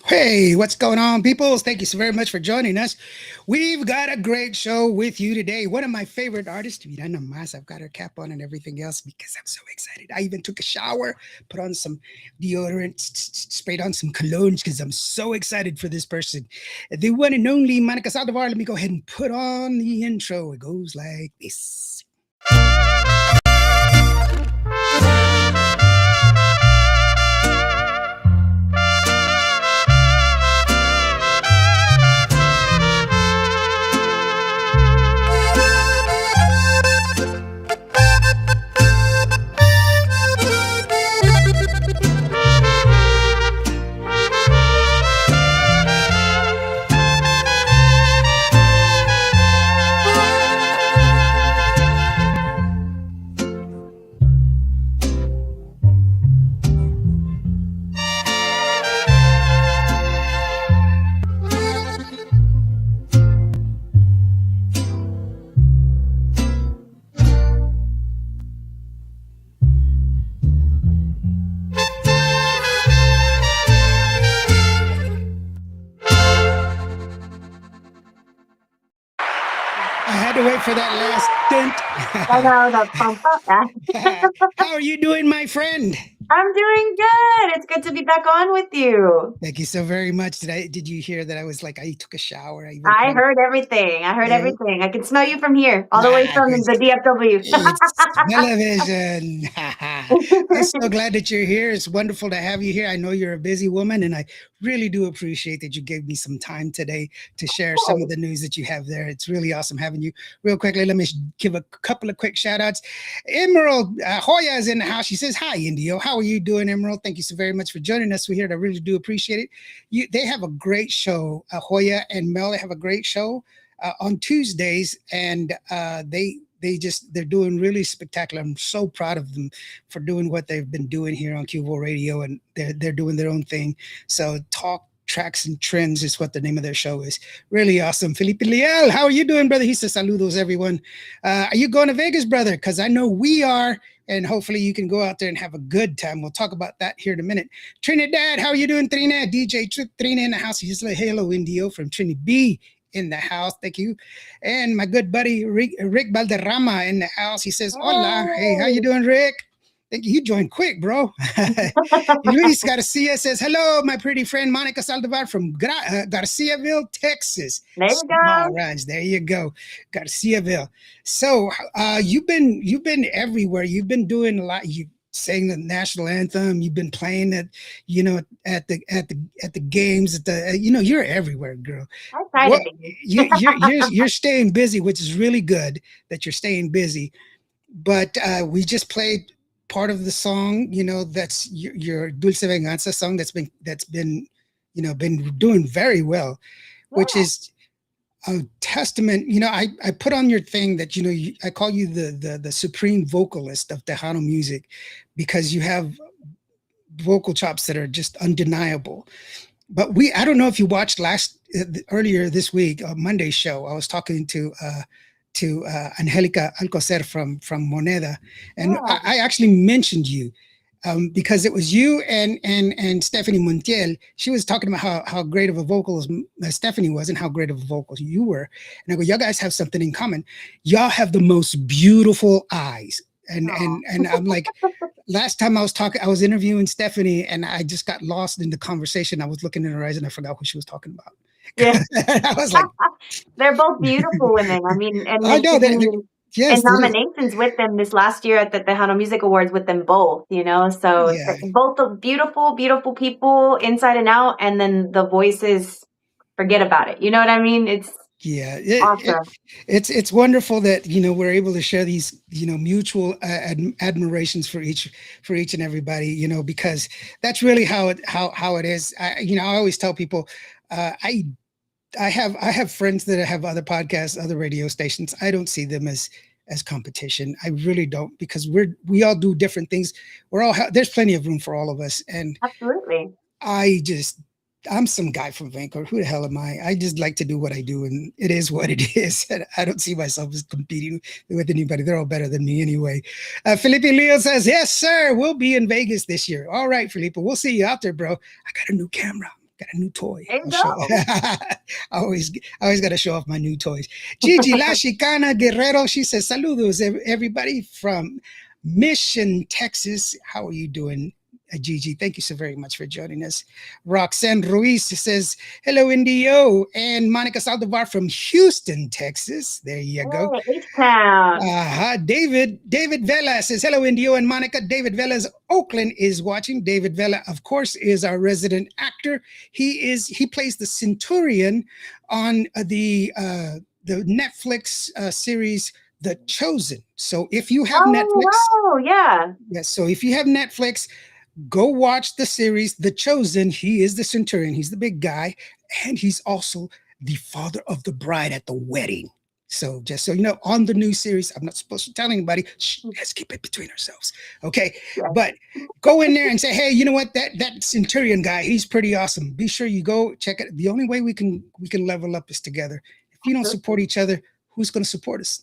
Hey, what's going on, peoples? Thank you so very much for joining us. We've got a great show with you today. One of my favorite artists, Mira Namás. I've got her cap on and everything else because I'm so excited. I even took a shower, put on some deodorant, sprayed on some colognes because I'm so excited for this person. The one and only Monica Saldivar. Let me go ahead and put on the intro. It goes like this. I had to wait for that last I know the pump up. dent. How are you doing, my friend? I'm doing good. It's good to be back on with you. Thank you so very much. Did you hear that I was like I took a shower? I even put I on heard everything. I heard yeah, everything. I can smell you from here, all the way ah, from the DFW. it's television. I'm so glad that you're here. It's wonderful to have you here. I know you're a busy woman, and I really do appreciate that you gave me some time today to share some of the news that you have there. It's really awesome having you. Real quickly, let me give a couple of quick shout outs. Emerald Hoya is in the house. She says, "Hi, Indio. How are you doing, Emerald? Thank you so very much for joining us. We're here. I really do appreciate it. They have a great show. Hoya and Mel have a great show on Tuesdays, and they're doing really spectacular. I'm so proud of them for doing what they've been doing here on QVO Radio, and they're doing their own thing. So talk tracks and trends is what the name of their show is. Really awesome. Felipe Liel, how are you doing, brother? He says saludos, everyone. Are you going to Vegas, brother? Because I know we are, and hopefully you can go out there and have a good time. We'll talk about that here in a minute. Trinidad, how are you doing, Trinidad? DJ Trina in the house. He's like, hello, Indio from Trini B in the house. Thank you. And my good buddy Rick Valderrama in the house. He says, hola. Hey, how you doing, Rick? Thank you. You joined quick, bro. Luis Garcia says, hello, my pretty friend Monica Saldivar from Garciaville, Texas. There you Small go. Ranch. There you go. Garciaville. So you've been everywhere. You've been doing a lot. You sang the national anthem. You've been playing at the games. You're everywhere, girl. I try What to be. you're staying busy, which is really good that you're staying busy. But we just played part of the song. That's your Dulce Venganza song that's been doing very well, which Yeah. is a testament. I put on your thing that I call you the supreme vocalist of Tejano music because you have vocal chops that are just undeniable. But I don't know if you watched earlier this week, Monday's show. I was talking to Angelica Alcocer from Moneda, and Yeah. I actually mentioned you because it was you and Stephanie Montiel. She was talking about how great of a vocalist Stephanie was and how great of a vocalist you were. And I go, y'all guys have something in common. Y'all have the most beautiful eyes. And I'm like, last time I was interviewing Stephanie, and I just got lost in the conversation. I was looking in her eyes, and I forgot what she was talking about. Yeah. I was like, They're both beautiful women. I mean, and I then know to that. be in Yes, nominations with them this last year at the Tejano Music Awards with them both, so yeah, both the beautiful, beautiful people inside and out, and then the voices, forget about it. You know what I mean? It's yeah. awesome. It's wonderful that we're able to share these mutual admirations for each and everybody. Because that's really how it is. I always tell people, I have friends that have other podcasts, other radio stations. I don't see them as competition. I really don't, because we all do different things. There's plenty of room for all of us, and Absolutely. I just I'm some guy from Vancouver. Who the hell am I? I just like to do what I do, and it is what it is. And I don't see myself as competing with anybody. They're all better than me anyway. Felipe Leo says, yes, sir. We'll be in Vegas this year. All right, Felipe. We'll see you out there, bro. I got a new camera. Got a new toy. There you I'll show you. go. I always got to show off my new toys. Gigi La Chicana Guerrero, she says, saludos, everybody from Mission, Texas. How are you doing, Gigi? Thank you so very much for joining us. Roxanne Ruiz says, hello, Indio. And Monica Saldivar from Houston, Texas. There you go. Hey, H-Town. David Vela says, hello, Indio and Monica. David Vela's Oakland is watching. David Vela, of course, is our resident actor. He plays the Centurion on the Netflix series The Chosen. So if you have Netflix, Oh, yeah. yes. So if you have Netflix, go watch the series The Chosen. He is the Centurion. He's the big guy, and he's also the father of the bride at the wedding. So just so you know, on the new series, I'm not supposed to tell anybody. Shh, let's keep it between ourselves, okay? Yeah. But go in there and say, hey, you know what? That Centurion guy, he's pretty awesome. Be sure you go check it. The only way we can level up is together. If you don't support each other, who's going to support us?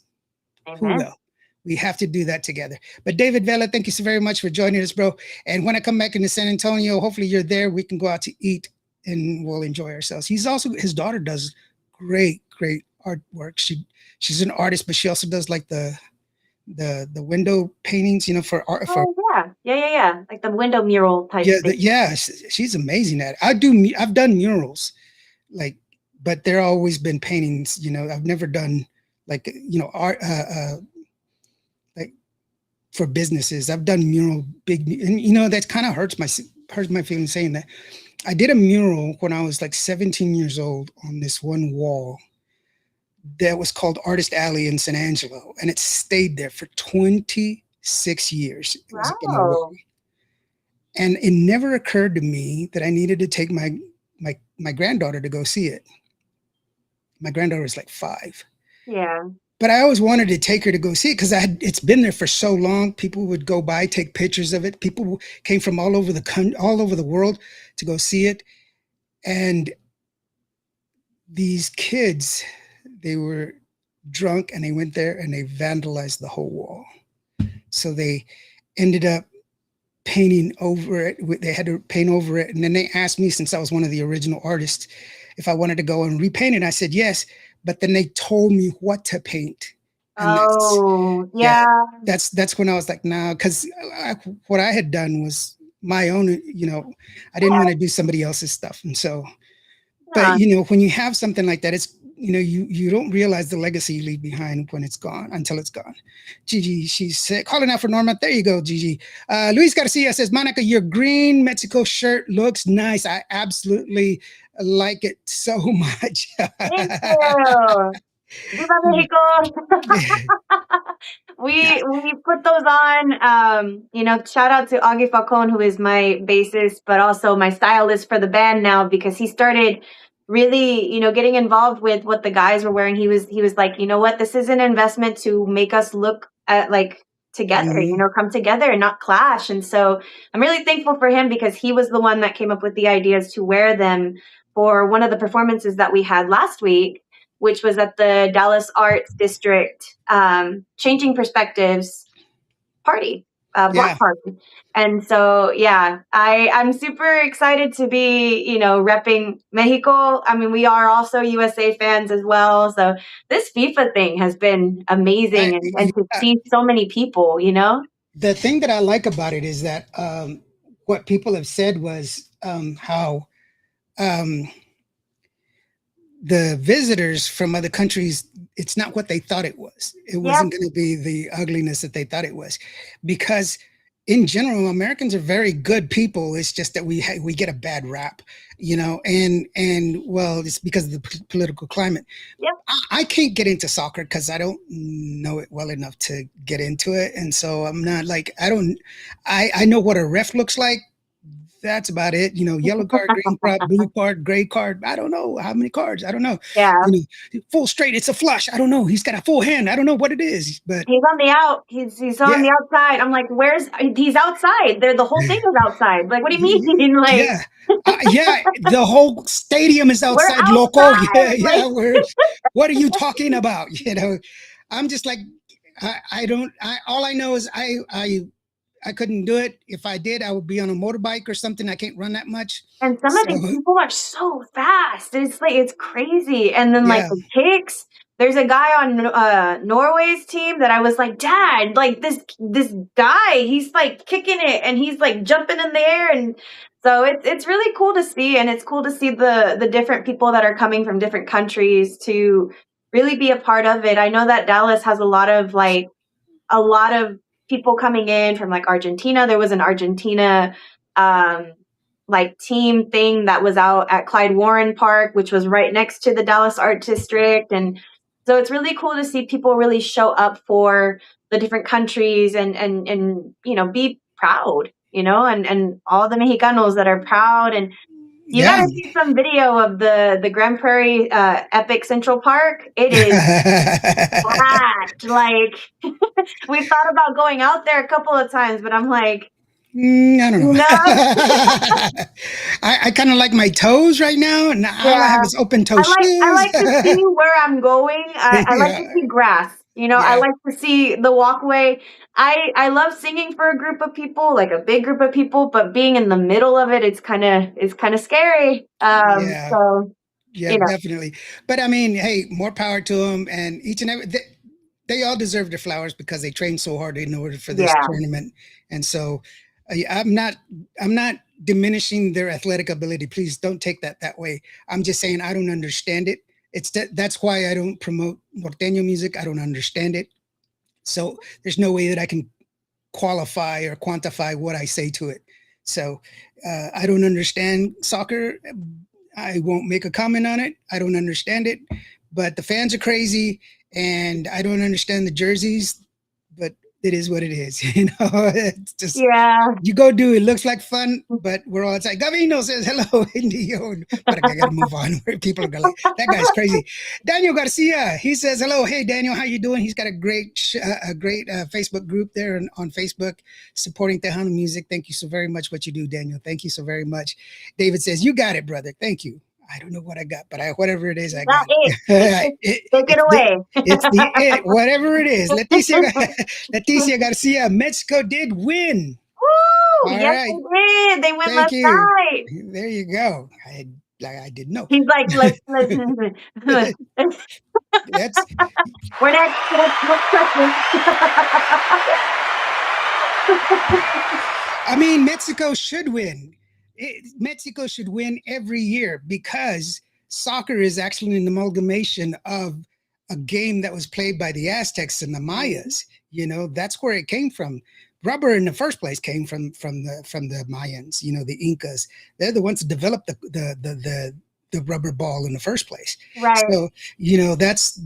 Who will? We have to do that together. But David Vela, thank you so very much for joining us, bro. And when I come back into San Antonio, hopefully you're there. We can go out to eat and we'll enjoy ourselves. His daughter does great artwork. She's an artist, but she also does like the window paintings, for art. Yeah. Like the window mural type. Yeah, she's amazing at it. I've done murals, but there always been paintings. I've never done art. Like for businesses, I've done mural and that kind of hurts my feelings saying that. I did a mural when I was like 17 years old on this one wall that was called Artist Alley in San Angelo, and it stayed there for 26 years. It was up on the wall. And it never occurred to me that I needed to take my granddaughter to go see it. My granddaughter was like 5. Yeah. But I always wanted to take her to go see it because it's been there for so long. People would go by, take pictures of it. People came from all over the world to go see it. And these kids, they were drunk and they went there and they vandalized the whole wall. So they ended up painting over it. They had to paint over it. And then they asked me, since I was one of the original artists, if I wanted to go and repaint it. I said yes. But then they told me what to paint. And that's when I was like, nah, because what I had done was my own, I didn't want to do somebody else's stuff. And so, but when you have something like that, it's, you don't realize the legacy you leave behind when it's gone, until it's gone. Gigi, she's calling out for Norma. There you go, Gigi. Luis Garcia says, Monica, your green Mexico shirt looks nice. I absolutely like it so much. Thank you. Viva Mexico. We put those on. Shout out to Augie Falcon, who is my bassist, but also my stylist for the band now, because he started really, getting involved with what the guys were wearing. He was like, you know what, this is an investment to make us look at together, come together and not clash. And so I'm really thankful for him, because he was the one that came up with the ideas to wear them for one of the performances that we had last week, which was at the Dallas Arts District Changing Perspectives party, block party. And so, I'm super excited to be, repping Mexico. I mean, we are also USA fans as well. So this FIFA thing has been amazing, and to see so many people, The thing that I like about it is that what people have said was how the visitors from other countries, it's not what they thought it was. It wasn't going to be the ugliness that they thought it was, because in general, Americans are very good people. It's just that we get a bad rap, and well, it's because of the political climate. Yep. I can't get into soccer because I don't know it well enough to get into it. And so I'm not I know what a ref looks like. That's about it. Yellow card, green card, blue card, gray card. I don't know how many cards. I don't know. Yeah. Full straight. It's a flush. I don't know. He's got a full hand. I don't know what it is, but he's on the out. He's on the outside. I'm like, he's outside. The whole thing is outside. Like, what do you mean? Like, the whole stadium is outside. Loco. Yeah. What are you talking about? I'm just like, all I know is I couldn't do it. If I did, I would be on a motorbike or something. I can't run that much. And some of So these people are so fast. It's like it's crazy. And then like yeah. the kicks. There's a guy on Norway's team that I was like, Dad, like this guy, he's like kicking it and he's like jumping in the air, and so it's really cool to see, and it's cool to see the different people that are coming from different countries to really be a part of it. I know that Dallas has a lot of people coming in from like Argentina. There was an Argentina um, like team thing that was out at Clyde Warren Park, which was right next to the Dallas Art District. And so it's really cool to see people really show up for the different countries and be proud, and all the Mexicanos that are proud. And you got Yeah. to see some video of the Grand Prairie Epic Central Park. It is packed. Like we thought about going out there a couple of times, but I'm like, I don't know. no. I kind of like my toes right now, and all I Yeah. have is open toe I shoes. like to see where I'm going. I like Yeah, to see grass. I yeah, like to see the walkway. I love singing for a group of people, like a big group of people, but being in the middle of it, it's kind of scary. yeah, So yeah, you know, definitely. But I mean, hey, more power to them, and each and every they all deserve their flowers because they trained so hard in order for this yeah, tournament. And so, I'm not diminishing their athletic ability. Please don't take that way. I'm just saying I don't understand it. That's why I don't promote norteño music. I don't understand it. So there's no way that I can qualify or quantify what I say to it. So I don't understand soccer. I won't make a comment on it. I don't understand it, but the fans are crazy, and I don't understand the jerseys. But it is what it is. It's just yeah. you go do it. Looks like fun, but we're all outside. Gavino says hello, Indio, but I gotta move on. Where people are like, that guy's crazy. Daniel Garcia, he says hello. Hey, Daniel, how you doing? He's got a great Facebook group there on Facebook supporting Tejano music. Thank you so very much. What you do, Daniel. Thank you so very much. David says you got it, brother. Thank you. I don't know what I got, but whatever it is, I got Not it. it. Take it away. It's the it, whatever it is. Leticia Garcia, Mexico did win. Woo! All Yes, right. they did. They went Thank last you. night. There you go. I didn't know. He's like, let's That's we're next question. I mean, Mexico should win. Mexico should win every year because soccer is actually an amalgamation of a game that was played by the Aztecs and the Mayas. That's where it came from. Rubber in the first place came from the Mayans. The Incas. They're the ones that developed the rubber ball in the first place. Right. So that's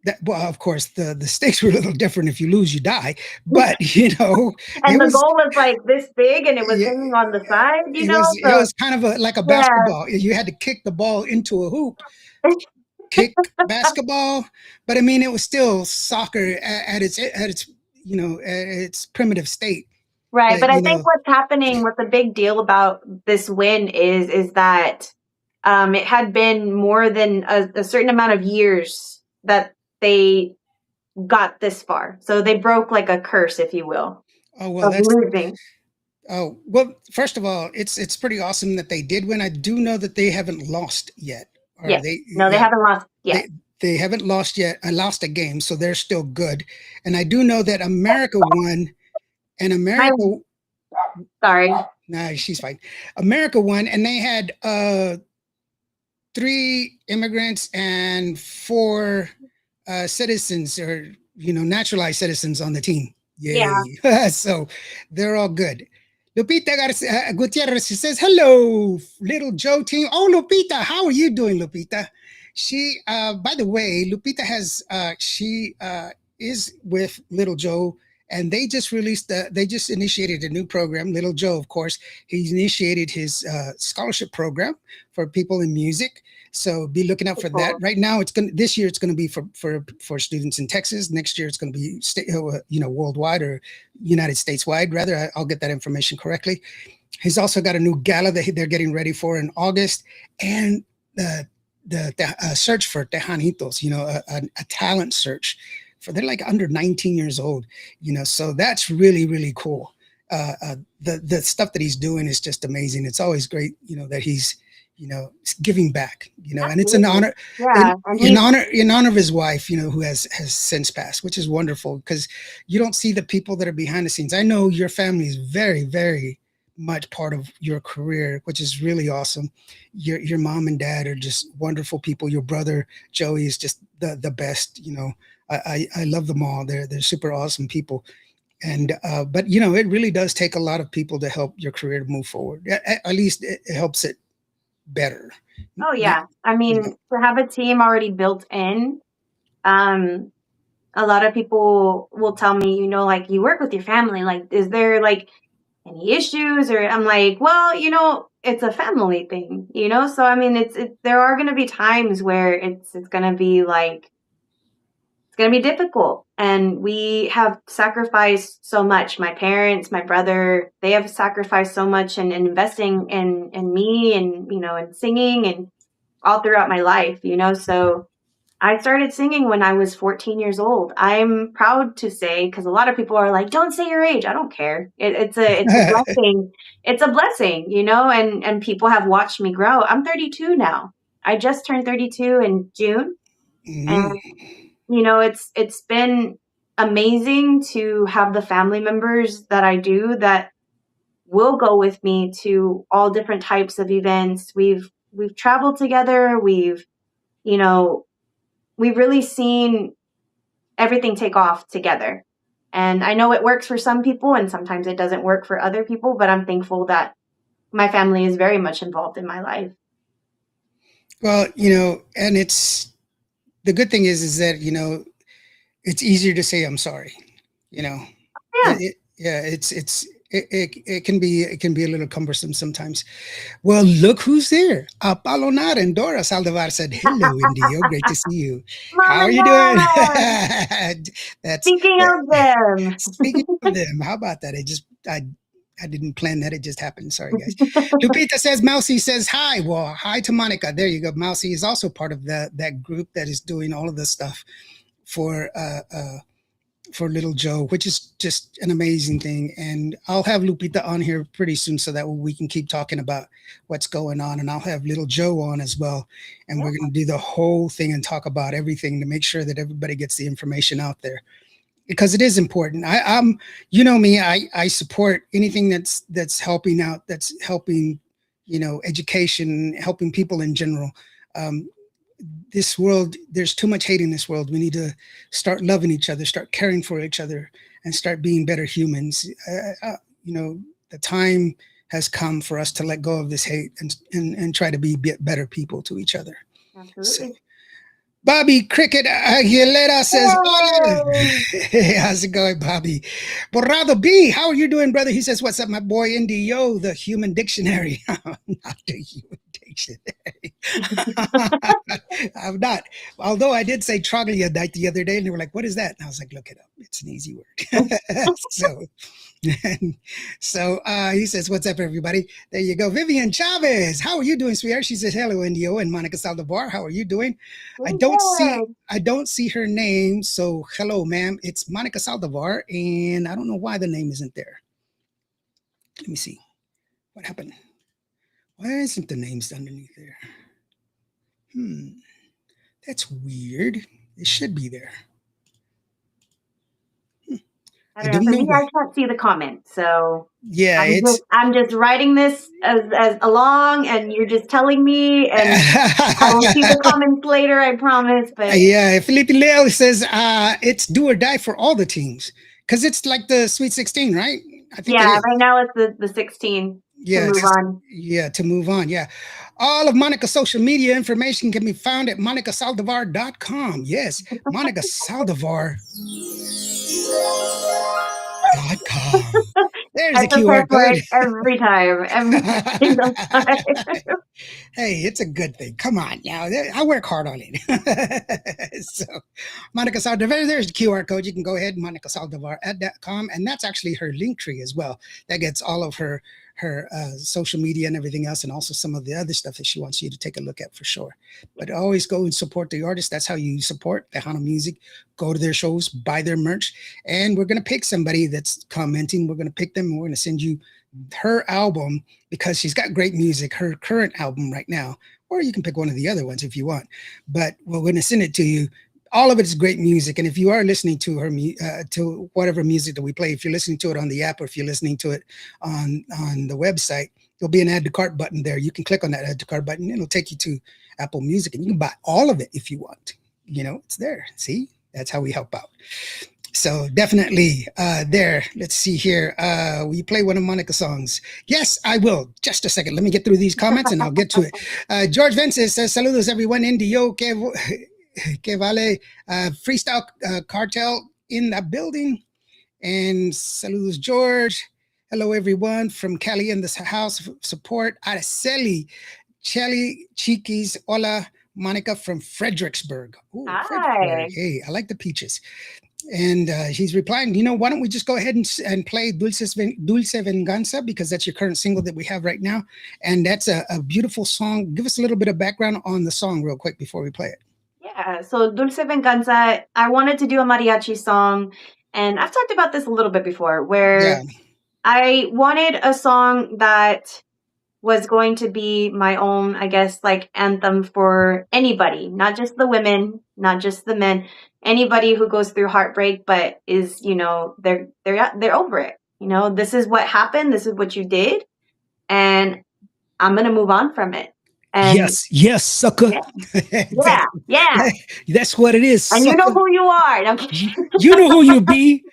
that. Well, of course, the stakes were a little different. If you lose, you die. But and it the was goal was like this big, and it was yeah, hanging on the side. it So was kind of like a yeah. basketball. You had to kick the ball into a hoop, kick basketball. But I mean, it was still soccer at its primitive state. Right, but I You think know, what's a big deal about this win is that it had been more than a certain amount of years that they got this far. So they broke like a curse, if you will, oh well, of that's losing. oh well. First of all, it's pretty awesome that they did win. I do know that they haven't lost yet, or Yes. No, they haven't lost yet. they haven't lost yet. I lost a game, so they're still good. And I do know that America won, and America. Sorry. Nah, she's fine. America won, and they had 3 immigrants and 4 citizens, or naturalized citizens on the team. Yay! Yeah. So they're all good. Lupita Gutierrez, she says, hello, little Joe team. Oh, Lupita, how are you doing, Lupita? She, by the way, Lupita she is with Little Joe, and they just initiated a new program. Little Joe, of course, he initiated his scholarship program for people in music. So be looking out for that. Right now, this year it's gonna be for students in Texas. Next year it's gonna be worldwide, or United States wide. Rather, I'll get that information correctly. He's also got a new gala that they're getting ready for in August, and the search for Tejanitos. A talent search. They're like under 19 years old. So that's really, really cool. the stuff that he's doing is just amazing. It's always great, that he's giving back, and it's an Absolutely. honor Yeah, and in he's honor of his wife, who has since passed, which is wonderful because you don't see the people that are behind the scenes. I know your family is very, very much part of your career, which is really awesome. Your mom and dad are just wonderful people. Your brother Joey is just the best. I love them all. They're super awesome people. And but it really does take a lot of people to help your career to move forward. At least it helps it better. oh Not, yeah. I you know. mean, to have a team already built in, um, a lot of people will tell me, like you work with your family, like is there like any issues? Or I'm like, well, it's a family thing, So I mean, there are going to be times where it's going to be like it's going to be difficult, and we have sacrificed so much. My parents, my brother, they have sacrificed so much and investing in me, and and singing and all throughout my life, So I started singing when I was 14 years old. I'm proud to say, because a lot of people are like, "Don't say your age." I don't care. It's a blessing. It's a blessing, and people have watched me grow. I'm 32 now. I just turned 32 in June, and Mhm. it's been amazing to have the family members that I do that will go with me to all different types of events. We've traveled together. You know, we've really seen everything take off together. And I know it works for some people and sometimes it doesn't work for other people, but I'm thankful that my family is very much involved in my life. Well, and it's the good thing is that it's easier to say I'm sorry. You know, Yeah. yeah, it can be a little cumbersome sometimes. Well, look who's there. Apollonar and Dora Saldivar said, "Hello, Indio. Great to see you. Mom How are and you doing?" Dad, That's speaking that, of them. speaking of them. How about that? I didn't plan that. It just happened. Sorry, guys. Lupita says, Mousy says hi. Well, hi to Monica. There you go. Mousy is also part of that group that is doing all of the stuff for for little Joe, which is just an amazing thing. And I'll have Lupita on here pretty soon so that we can keep talking about what's going on. And I'll have little Joe on as well. And Yeah, we're going to do the whole thing and talk about everything to make sure that everybody gets the information out there because it is important. I'm, me, I support anything that's helping out, that's helping, education, helping people in general. Um, this world, there's too much hate in this world. We need to start loving each other, start caring for each other, and start being better humans. The time has come for us to let go of this hate and try to be better people to each other. So, absolutely. Bobby Cricket Aguilera says, "Hola." Yay! Hey, how's it going, Bobby? Borrado B, how are you doing, brother? He says, "What's up, my boy Indio, the human dictionary." Not the human dictionary. I'm not. Although I did say troglodyte the other day, and they were like, "What is that?" And I was like, "Look it up. It's an easy word." so, he says, "What's up, everybody?" There you go. Vivian Chavez, how are you doing, sweetheart? She says, "Hello, Indio and Monica Saldivar. How are you doing?" I Pretty don't see. good. I don't see her name, so hello, ma'am. It's Monica Saldivar, and I don't know why the name isn't there. Let me see what happened. Why isn't the names underneath there? Hmm, that's weird. It should be there. I I don't know. don't For know me, I why. can't see the comments, so Yeah, I'm it's. just writing this as along, and you're just telling me, and I will see the comments later. I promise. But Yeah, Felipe Leo says it's do or die for all the teams because it's like the Sweet 16, right? I think it yeah, is. right now it's the 16 to Yeah, move just on. yeah, to move on. Yeah. All of Monica's social media information can be found at monicasaldivar.com. Yes, monicasaldivar.com. There's I a prepare QR for code. it every time, every single time. Hey, it's a good thing. Come on now. I work hard on it. So, Monica Saldivar, there's the QR code. You can go ahead, monicasaldivar.com. And that's actually her link tree as well. That gets all of her social media and everything else, and also some of the other stuff that she wants you to take a look at for sure. But always go and support the artist. That's how you support Tejano music. Go to their shows, buy their merch, and we're going to pick somebody that's commenting. We're going to pick them, and we're going to send you her album because she's got great music, her current album right now, or you can pick one of the other ones if you want. But we're going to send it to you. All of it is great music, and if you are listening to her to whatever music that we play, if you're listening to it on the app or if you're listening to it on the website, there'll be an add to cart button there. You can click on that add to cart button, and it'll take you to Apple Music, and you can buy all of it if you want. You know, it's there. See, that's how we help out. So definitely there. Let's see here. Will you play one of Monica's songs? Yes, I will. Just a second. Let me get through these comments and I'll get to it. George Vences says, saludos everyone. Indio, que vale. Freestyle Cartel in the building. And saludos, George. Hello, everyone from Cali in this house of support. Araceli, Chelly, Chiquis, hola. Monica from Fredericksburg. Ooh, Hi. Fredericksburg. Hey, I like the peaches. And he's replying, you know, why don't we just go ahead and play Dulce Venganza, because that's your current single that we have right now. And that's a beautiful song. Give us a little bit of background on the song real quick before we play it. Yeah, so Dulce Venganza, I wanted to do a mariachi song. And I've talked about this a little bit before, where I wanted a song that was going to be my own, I guess, like anthem for anybody, not just the women, not just the men, anybody who goes through heartbreak, but is, you know, they're over it. You know, this is what happened. This is what you did. And I'm going to move on from it. And yes, sucker. Yeah. That's what it is. And sucker. you know who you are. You know who you be.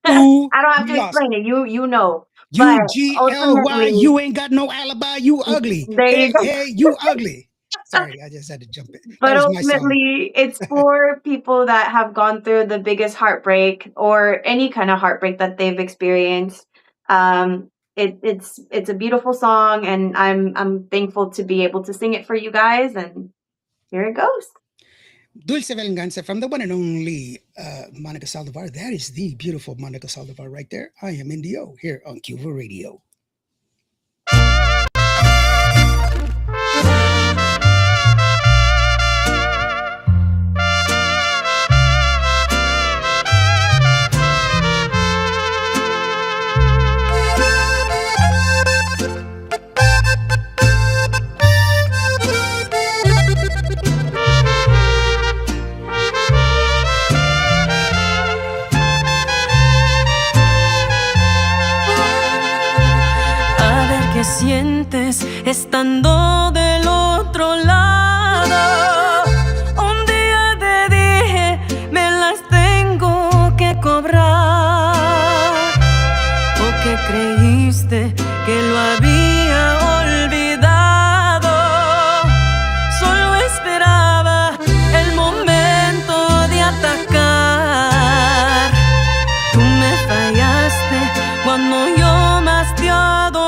Fool. I don't have to explain it. You know. UGLY, you ain't got no alibi. You ugly. There you go. Hey, you ugly. Sorry, I just had to jump in. But ultimately, it's for people that have gone through the biggest heartbreak or any kind of heartbreak that they've experienced. It's a beautiful song, and I'm thankful to be able to sing it for you guys. And here it goes. Dulce Venganza from the one and only Monica Saldivar. That is the beautiful Monica Saldivar right there. I am Indio here on Cuba Radio. Sientes estando del otro lado. Un día te dije, me las tengo que cobrar. ¿O que creíste que lo había olvidado? Solo esperaba el momento de atacar. Tú me fallaste cuando yo más te adoraba.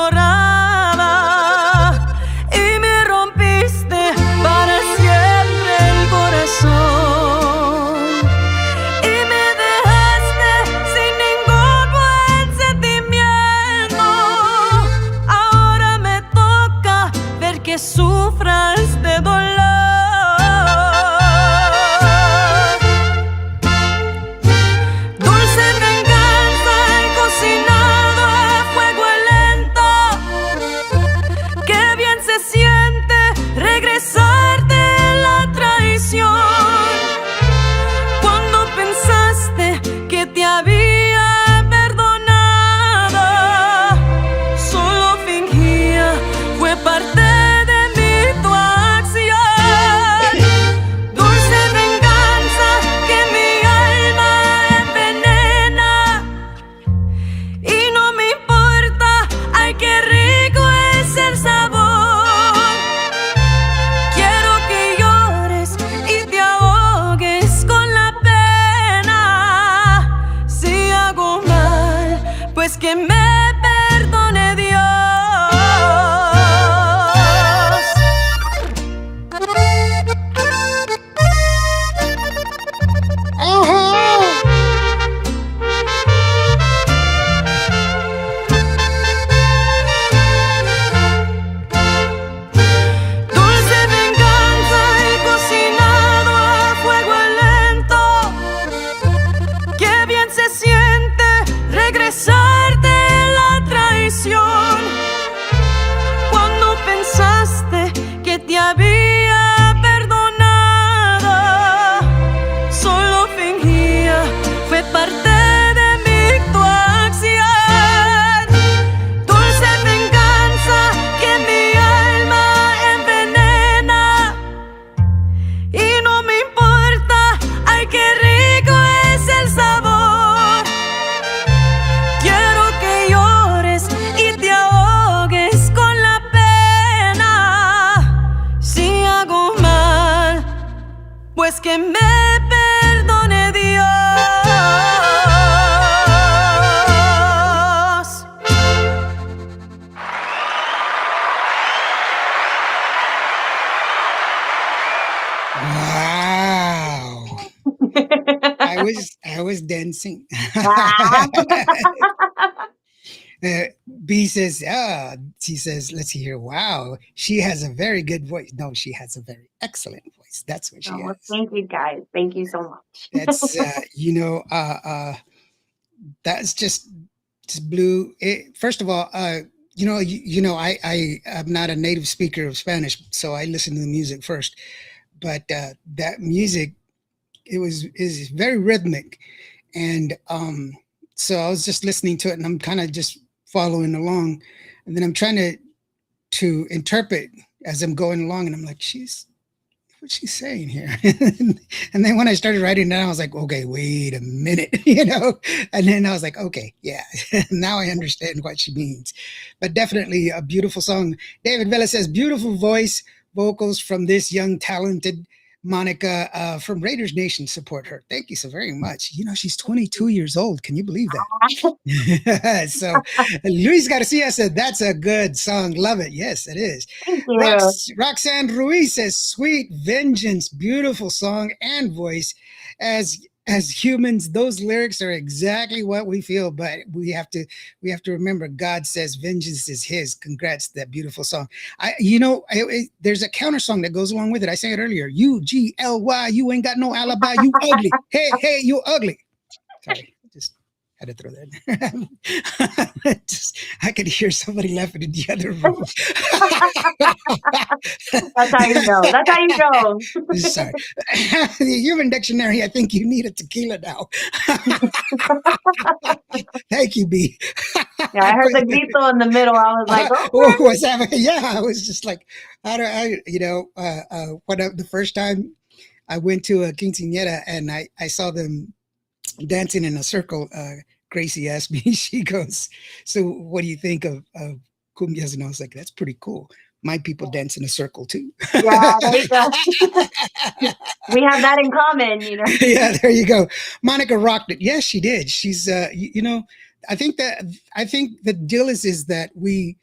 Sufras de dolor. Dulce venganza cocinado a fuego lento. Qué bien se siente regresar de la traición. Cuando pensaste que te había perdonado, solo fingía, fue parte pues que me perdone Dios. Wow. I was dancing. B says, she says, let's see here. Wow, she has a very good voice. No, she has a very excellent voice. That's what she Oh, has. thank you guys. Thank you so much. That's that's just blew it. First of all, I'm not a native speaker of Spanish, so I listen to the music first. But that music, is very rhythmic, and so I was just listening to it, and I'm kind of just following along, and then I'm trying to interpret as I'm going along, and I'm like, what's she saying here? And then when I started writing down, I was like, okay, wait a minute, and then I was like, okay, yeah, now I understand what she means. But definitely a beautiful song. David Vela says, beautiful voice, vocals from this young, talented Monica from Raiders Nation. Support her. Thank you so very much. She's 22 years old. Can you believe that? So Luis Garcia said, that's a good song. Love it. Yes, it is. Thank you. Roxanne Ruiz says, sweet vengeance, beautiful song and voice. As humans, those lyrics are exactly what we feel, but we have to remember God says vengeance is his. Congrats to that beautiful song. There's a counter song that goes along with it. I sang it earlier. UGLY, you ain't got no alibi, you ugly. Hey, you ugly. Sorry, just had to throw that in. I could hear somebody laughing in the other room. That's how you know. That's how you know. Sorry. The Human Dictionary, I think you need a tequila now. Thank you, B. Yeah, I heard the grito in the middle. I was like, what was that? Yeah, I was just like, the first time I went to a quinceañera and I saw them dancing in a circle, Gracie asked me, she goes, so what do you think of cumbias? And I was like, that's pretty cool. My people dance in a circle too. Yeah, there you go. We have that in common, Yeah, there you go. Monica rocked it. Yes, she did. She's, I think the deal is that we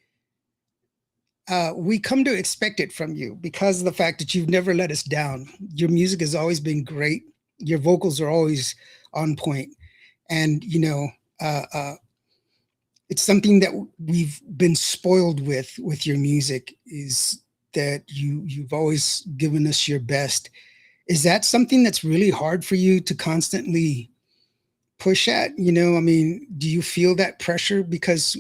come to expect it from you because of the fact that you've never let us down. Your music has always been great. Your vocals are always on point. And, it's something that we've been spoiled with your music, is that you've always given us your best. Is that something that's really hard for you to constantly push at? Do you feel that pressure? Because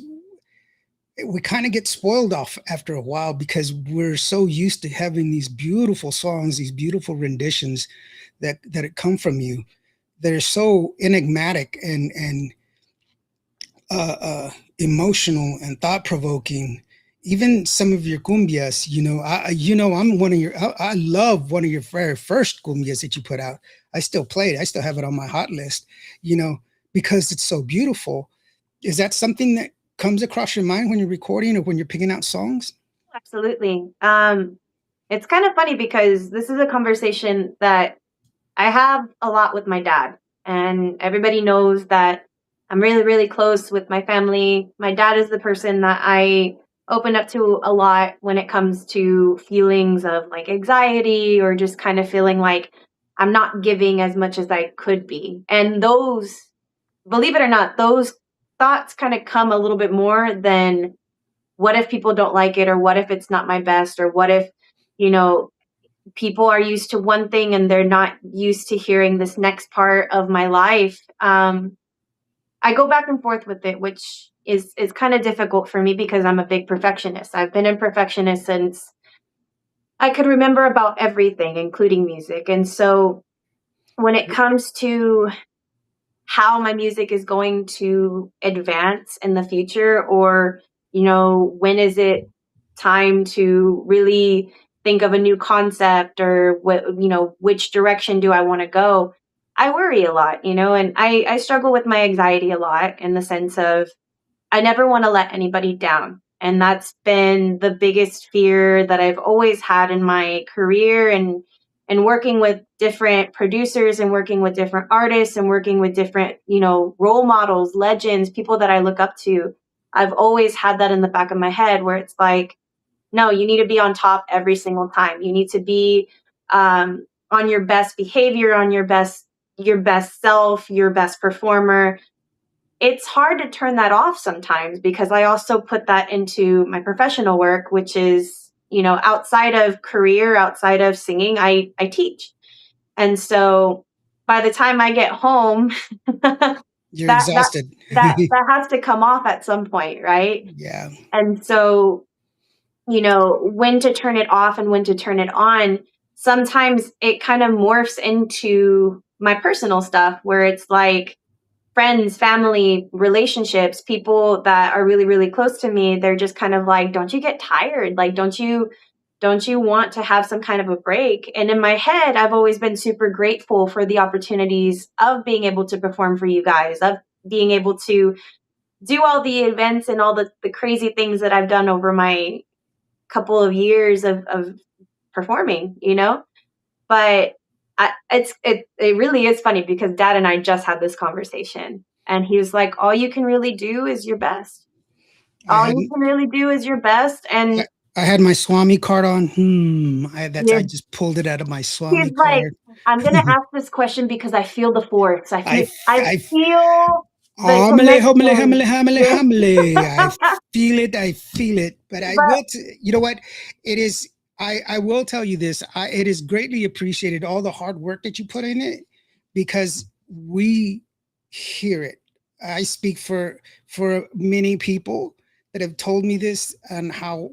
we kind of get spoiled off after a while because we're so used to having these beautiful songs, these beautiful renditions that come from you, that are so enigmatic and emotional and thought-provoking. Even some of your cumbias, I love one of your very first cumbias that you put out. I still play it. I still have it on my hot list, because it's so beautiful. Is that something that comes across your mind when you're recording or when you're picking out songs? Absolutely. It's kind of funny because this is a conversation that I have a lot with my dad, and everybody knows that I'm really, really close with my family. My dad is the person that I open up to a lot when it comes to feelings of like anxiety or just kind of feeling like I'm not giving as much as I could be. And those, believe it or not, those thoughts kind of come a little bit more than what if people don't like it, or what if it's not my best, or what if, people are used to one thing and they're not used to hearing this next part of my life. I go back and forth with it, which is kind of difficult for me because I'm a big perfectionist. I've been a perfectionist since I could remember about everything, including music. And so when it comes to how my music is going to advance in the future, or, when is it time to really think of a new concept, or which direction do I want to go? I worry a lot, and I struggle with my anxiety a lot, in the sense of I never want to let anybody down. And that's been the biggest fear that I've always had in my career. And and working with different producers and working with different artists and working with different, role models, legends, people that I look up to, I've always had that in the back of my head where it's like, no, you need to be on top every single time. You need to be on your best behavior, on your best self, your best performer. It's hard to turn that off sometimes because I also put that into my professional work, which is, outside of career, outside of singing, I teach. And so by the time I get home, You're that exhausted. has to come off at some point, right? Yeah. And so, when to turn it off and when to turn it on, sometimes it kind of morphs into my personal stuff where it's like friends, family, relationships, people that are really, really close to me. They're just kind of like, don't you get tired? Like, don't you want to have some kind of a break? And in my head, I've always been super grateful for the opportunities of being able to perform for you guys, of being able to do all the events and all the crazy things that I've done over my couple of years of performing, but it really is funny because Dad and I just had this conversation and he was like, all you can really do is your best. I All had you can really do is your best. And I had my Swami card on. I he's just pulled it out of my Swami like, card. I'm going to ask this question because I feel the force. I I I feel the Homily, homily, connection. homily, homily, homily. I feel it. I feel it. But I But will. You know what? It is. I will tell you this. It is greatly appreciated all the hard work that you put in it, because we hear it. I speak for many people that have told me this and how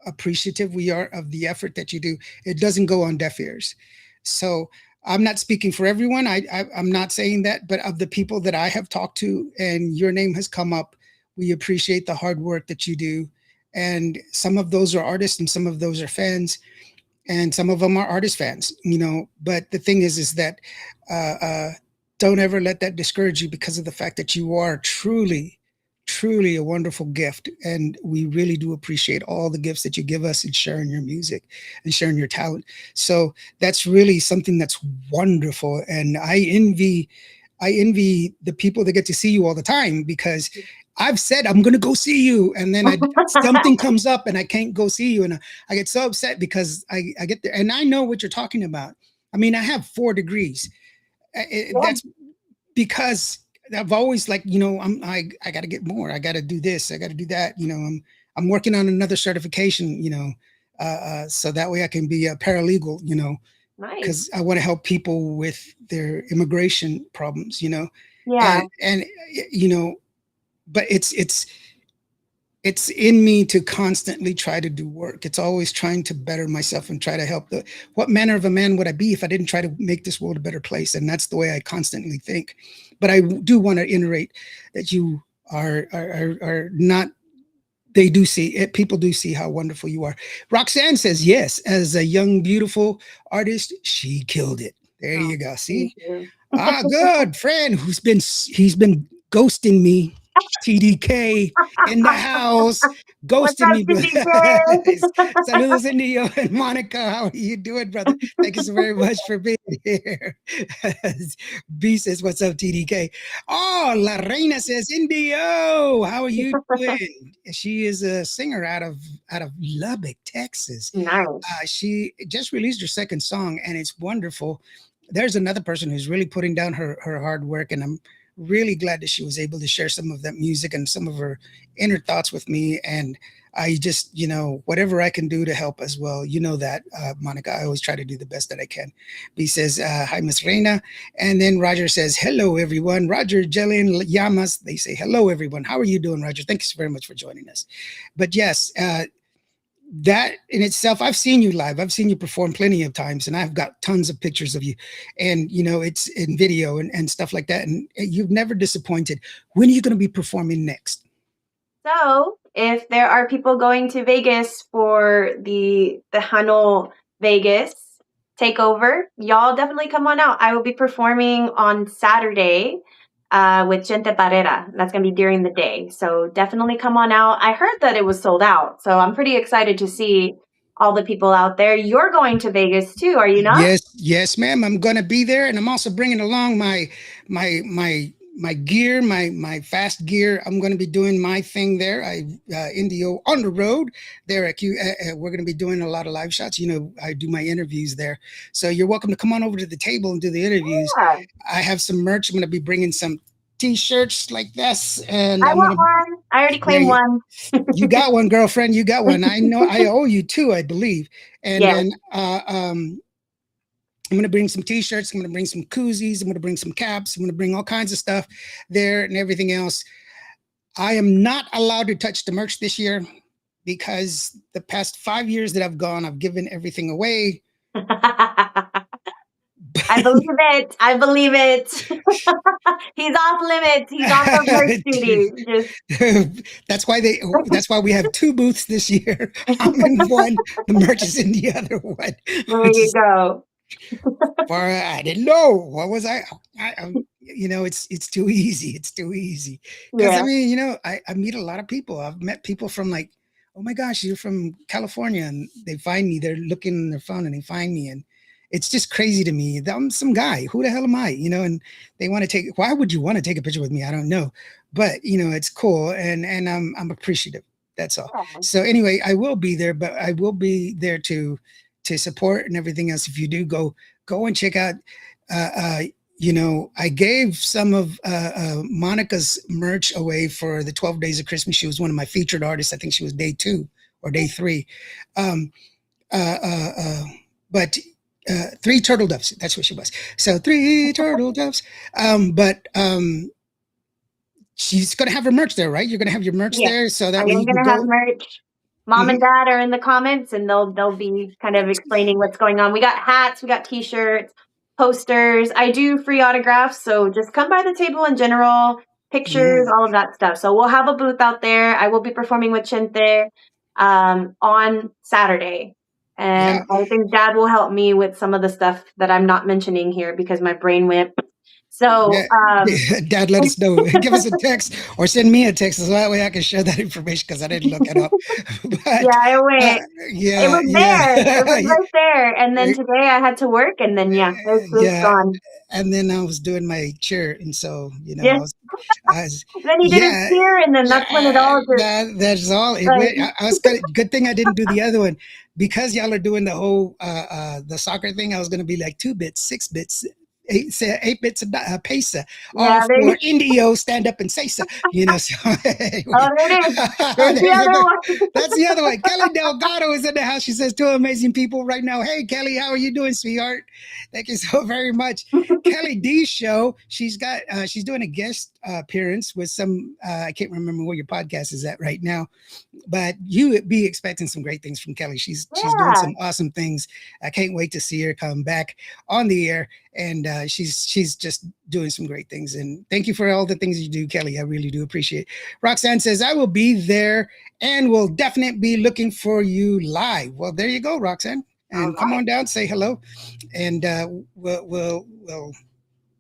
appreciative we are of the effort that you do. It doesn't go on deaf ears. So I'm not speaking for everyone. I'm not saying that, but of the people that I have talked to and your name has come up, we appreciate the hard work that you do. And some of those are artists and some of those are fans and some of them are artist fans, but the thing is that uh, uh, don't ever let that discourage you because of the fact that you are truly a wonderful gift, and we really do appreciate all the gifts that you give us and sharing your music and sharing your talent. So that's really something that's wonderful, and I envy the people that get to see you all the time, because I've said I'm going to go see you, and then something comes up and I can't go see you, and I get so upset because I get there and I know what you're talking about. I mean, I have 4 degrees. That's because I've always I got to get more. I got to do this. I got to do that. I'm working on another certification. So that way I can be a paralegal. nice. Because I want to help people with their immigration problems. Yeah. And but it's in me to constantly try to do work. It's always trying to better myself and try to help. What manner of a man would I be if I didn't try to make this world a better place? And that's the way I constantly think. But I do want to iterate that you are not. They do see it. People do see how wonderful you are. Roxanne says yes. As a young, beautiful artist, she killed it. There you go. See, good friend he's been ghosting me. TDK in the house, What's ghosting up, me. TDK? Saludos, Indio and Monica. How are you doing, brother? Thank you so very much for being here. B says, "What's up, TDK?" Oh, La Reina says, "Indio, how are you doing?" She is a singer out of Lubbock, Texas. Nice. She just released her second song, and it's wonderful. There's another person who's really putting down her hard work, and I'm really glad that she was able to share some of that music and some of her inner thoughts with me. And I just, whatever I can do to help as well. That, Monica, I always try to do the best that I can. B says, hi, Miss Reina. And then Roger says, hello, everyone. Roger, Jillian, Yamas, they say, hello, everyone. How are you doing, Roger? Thank you so very much for joining us. But yes, that in itself, I've seen you live. I've seen you perform plenty of times, and I've got tons of pictures of you, and it's in video and stuff like that. And you've never disappointed. When are you going to be performing next? So if there are people going to Vegas for the Tejano Vegas takeover, y'all definitely come on out. I will be performing on Saturday with Gente Barrera. That's going to be during the day. So definitely come on out. I heard that it was sold out. So I'm pretty excited to see all the people out there. You're going to Vegas too, are you not? Yes, ma'am. I'm going to be there, and I'm also bringing along my gear, my fast gear. I'm going to be doing my thing there. Indio on the road there at Q. We're going to be doing a lot of live shots. I do my interviews there, so you're welcome to come on over to the table and do the interviews. Yeah. I have some merch. I'm going to be bringing some T-shirts like this, and I I'm want going to. one. I already Yeah, claimed one. you got one, girlfriend. You got one. I know. I owe you two, I believe. And Yes. then I'm going to bring some T-shirts. I'm going to bring some koozies. I'm going to bring some caps. I'm going to bring all kinds of stuff there and everything else. I am not allowed to touch the merch this year because the past 5 years that I've gone, I've given everything away. I believe it. I believe it. He's off limits. He's off of merch duty. That's why we have two booths this year. I'm in one, the merch is in the other one. There you go. I didn't know. What was I it's too easy. It's too easy. Because Yeah. I mean, I meet a lot of people. I've met people from like, oh my gosh, you're from California, and they find me. They're looking on their phone and they find me, and it's just crazy to me. I'm some guy. Who the hell am I? And they want to take. Why would you want to take a picture with me? I don't know, but it's cool, and I'm appreciative. That's all. Yeah. So anyway, I will be there, but I will be there to support and everything else. If you do go and check out. I gave some of Monica's merch away for the 12 Days of Christmas. She was one of my featured artists. I think she was day 2 or day 3. But 3 turtle doves. That's what she was. So 3 turtle doves. But she's going to have her merch there, right? You're going to have your merch there. So that way you can go. Have merch. Mom and Dad are in the comments, and they'll be kind of explaining what's going on. We got hats, we got T-shirts, posters. I do free autographs, so just come by the table in general, pictures, all of that stuff. So we'll have a booth out there. I will be performing with Chente on Saturday. And I think Dad will help me with some of the stuff that I'm not mentioning here because my brain went. So, Dad, let us know. Give us a text or send me a text so that way I can share that information because I didn't look it up. But, I went. It was there. It was right there. And then today I had to work, and then it's gone. And then I was doing my chair, and so then he did his cheer, and then that's when it all just. That's all. It went. I was good thing I didn't do the other one because y'all are doing the whole the soccer thing. I was going to be like 2 bits, 6 bits. 8 bits of pesa, all for Indio, stand up and say so. So, there it is. There's the other one. That's the other one. Kelly Delgado is in the house. She says, 2 amazing people right now. Hey, Kelly, how are you doing, sweetheart? Thank you so very much. Kelly D's show. She's doing a guest appearance with some. I can't remember where your podcast is at right now, but you would be expecting some great things from Kelly. She's doing some awesome things. I can't wait to see her come back on the air. And she's just doing some great things. And thank you for all the things you do, Kelly. I really do appreciate it. Roxanne says, I will be there and will definitely be looking for you live. Well, there you go, Roxanne. And come on down, say hello. And we'll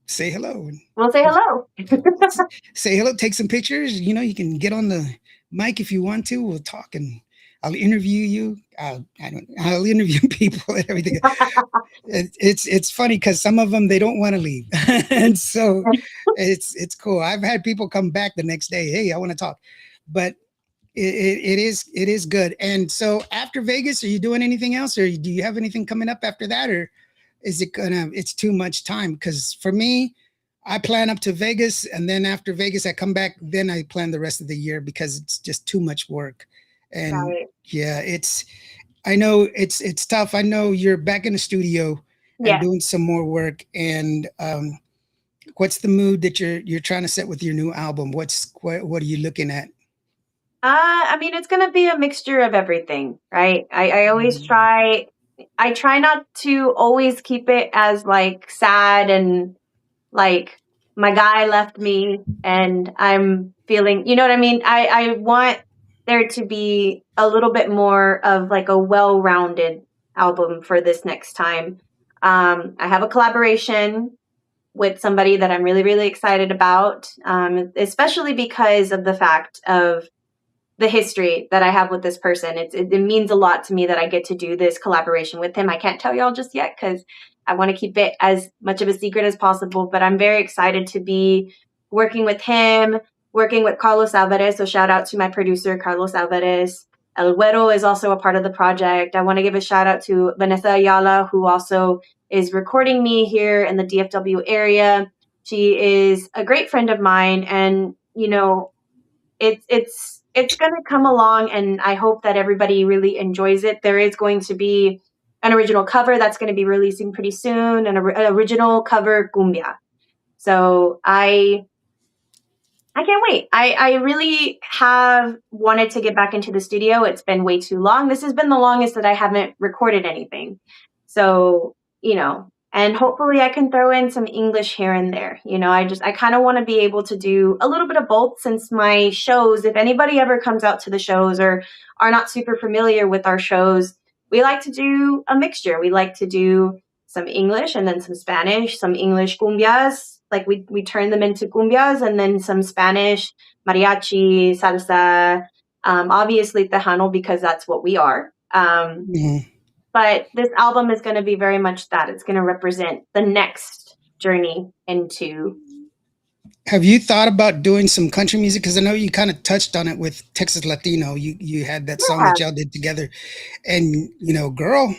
say hello. We'll say hello. Say hello, take some pictures. You can get on the mic if you want to. We'll talk and I'll interview you. I'll interview people and everything. It's funny because some of them, they don't want to leave. And so it's cool. I've had people come back the next day. Hey, I want to talk. But it is good. And so after Vegas, are you doing anything else? Or do you have anything coming up after that? Or is it's too much time? Because for me, I plan up to Vegas. And then after Vegas, I come back. Then I plan the rest of the year because it's just too much work. And I know it's tough. I know you're back in the studio and doing some more work. And what's the mood that you're trying to set with your new album? What are you looking at? I mean, it's going to be a mixture of everything, right? I always try not to always keep it as like sad and like my guy left me and I'm feeling, you know what I mean? I want there to be a little bit more of like a well-rounded album for this next time. I have a collaboration with somebody that I'm really, really excited about, especially because of the fact of the history that I have with this person. It means a lot to me that I get to do this collaboration with him. I can't tell y'all just yet because I want to keep it as much of a secret as possible, but I'm very excited to be working with him, working with Carlos Alvarez. So shout out to my producer, Carlos Alvarez. El Güero is also a part of the project. I want to give a shout out to Vanessa Ayala, who also is recording me here in the DFW area. She is a great friend of mine, and you know, it's going to come along, and I hope that everybody really enjoys it. There is going to be an original cover that's going to be releasing pretty soon, an original cover cumbia. So I can't wait. I really have wanted to get back into the studio. It's been way too long. This has been the longest that I haven't recorded anything. So, you know, and hopefully I can throw in some English here and there. You know, I kind of want to be able to do a little bit of both, since my shows, if anybody ever comes out to the shows or are not super familiar with our shows, we like to do a mixture. We like to do some English and then some Spanish, some English cumbias. Like we turn them into cumbias, and then some Spanish, mariachi, salsa, obviously Tejano, because that's what we are. But this album is going to be very much that. It's going to represent the next journey into. Have you thought about doing some country music? Because I know you kind of touched on it with Texas Latino. You had that song that y'all did together, and you know, girl.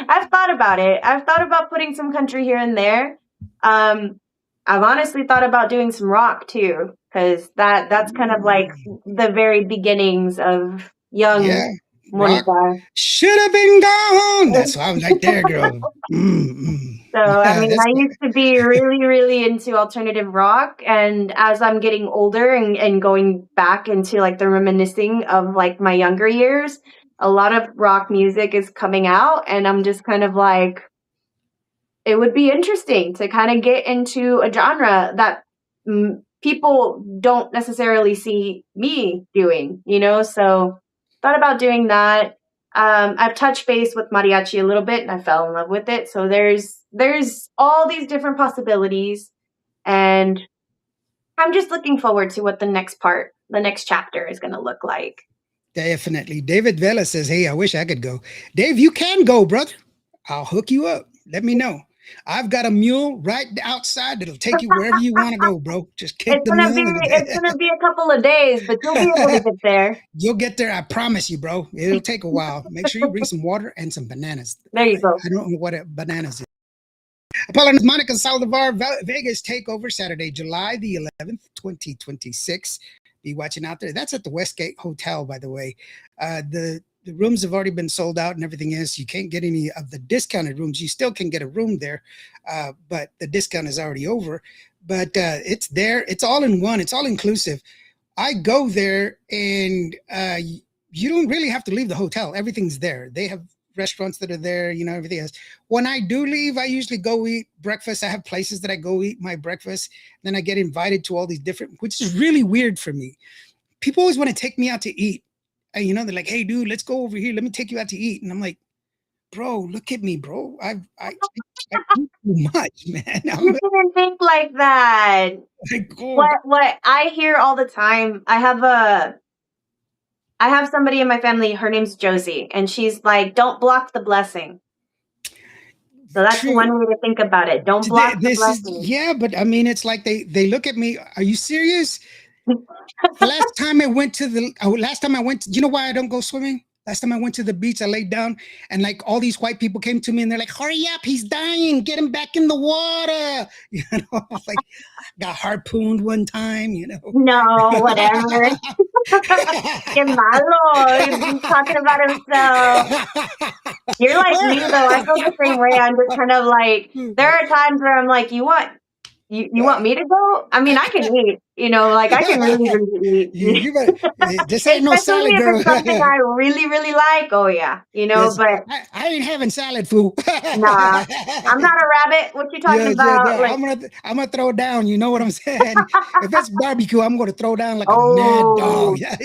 I've thought about it. I've thought about putting some country here and there. I've honestly thought about doing some rock too, because that's kind of like the very beginnings of young Monica. Should have been gone. That's why I'm like, there, girl. So I mean, I used to be really, really into alternative rock, and as I'm getting older and going back into like the reminiscing of like my younger years, a lot of rock music is coming out, and I'm just kind of like, it would be interesting to kind of get into a genre that people don't necessarily see me doing, you know? So thought about doing that. I've touched base with mariachi a little bit, and I fell in love with it. So there's all these different possibilities, and I'm just looking forward to what the next chapter is going to look like. Definitely. David Vela says, hey, I wish I could go. Dave, you can go, brother. I'll hook you up. Let me know. I've got a mule right outside that'll take you wherever you want to go, bro. Just kick the mule. It's going to be a couple of days, but you'll be able to get there. You'll get there. I promise you, bro. It'll take a while. Make sure you bring some water and some bananas. There you go. I don't know what bananas is. Apollo's Monica Saldivar Vegas takeover Saturday, July the 11th, 2026. Be watching out there. That's at the Westgate Hotel, by the way. The rooms have already been sold out and everything else. You can't get any of the discounted rooms. You still can get a room there, but the discount is already over. But it's there. It's all in one. It's all inclusive. I go there, and you don't really have to leave the hotel. Everything's there. They have restaurants that are there, you know, everything else. When I do leave, I usually go eat breakfast. I have places that I go eat my breakfast. Then I get invited to all these different, which is really weird for me. People always want to take me out to eat. And, you know, they're like, hey, dude, let's go over here. Let me take you out to eat. And I'm like, bro, look at me, bro. I eat too much, man. You didn't think like that. Like, oh. What I hear all the time, I have somebody in my family, her name's Josie, and she's like, don't block the blessing. So that's one way to think about it. Don't block the blessing. Yeah, but I mean, it's like they look at me. Are you serious? Last time I went, you know why I don't go swimming? Last time I went to the beach, I laid down, and like all these white people came to me and they're like, hurry up, he's dying, get him back in the water. You know, like got harpooned one time, you know. No, whatever. Que malo. He's talking about himself. You're like me though. I feel the same way. I'm just kind of like, there are times where I'm like, you want me to go? I mean, I can eat, you know, like I can really eat. This ain't no salad, girl. If it's something I really, really like, oh yeah, you know, yes, but I ain't having salad food. Nah, I'm not a rabbit. What you talking about? Yeah. Like, I'm gonna throw down. You know what I'm saying? If it's barbecue, I'm gonna throw down like a mad dog. Yeah,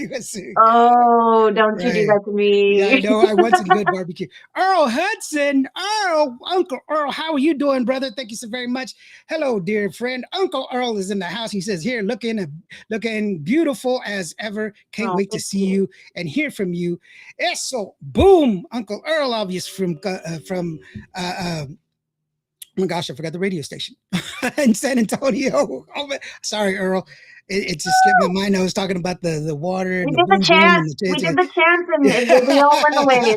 oh, don't you do that to me? Yeah, I know. I want some good barbecue. Earl Hudson, Uncle Earl, how are you doing, brother? Thank you so very much. Hello, dear friend. Uncle Earl is in the house. He says, here, look looking beautiful as ever. Can't Oh, wait to thank see you. you and hear from you. Eso, boom, Uncle Earl, obvious from oh my gosh, I forgot the radio station in San Antonio. Oh, sorry, Earl. It just slipped my mind. I was talking about the water We and the did the boom boom chant. and We did the the chant, and we all went away.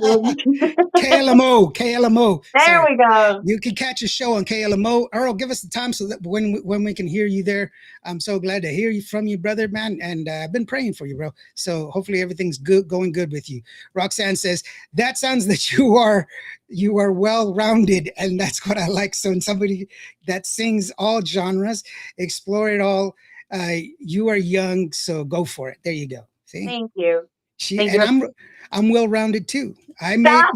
KLMO, KLMO. There Sorry. we go. You can catch a show on KLMO. Earl, give us the time so that when we can hear you there. I'm so glad to hear you from you, brother, man. And I've been praying for you, bro. So hopefully everything's going good with you. Roxanne says that sounds that you are well rounded, and that's what I like. So in somebody that sings all genres, explore it all. You are young, so go for it. There you go. See, Thank you. she Thank and you. I'm well rounded too. I made Stop.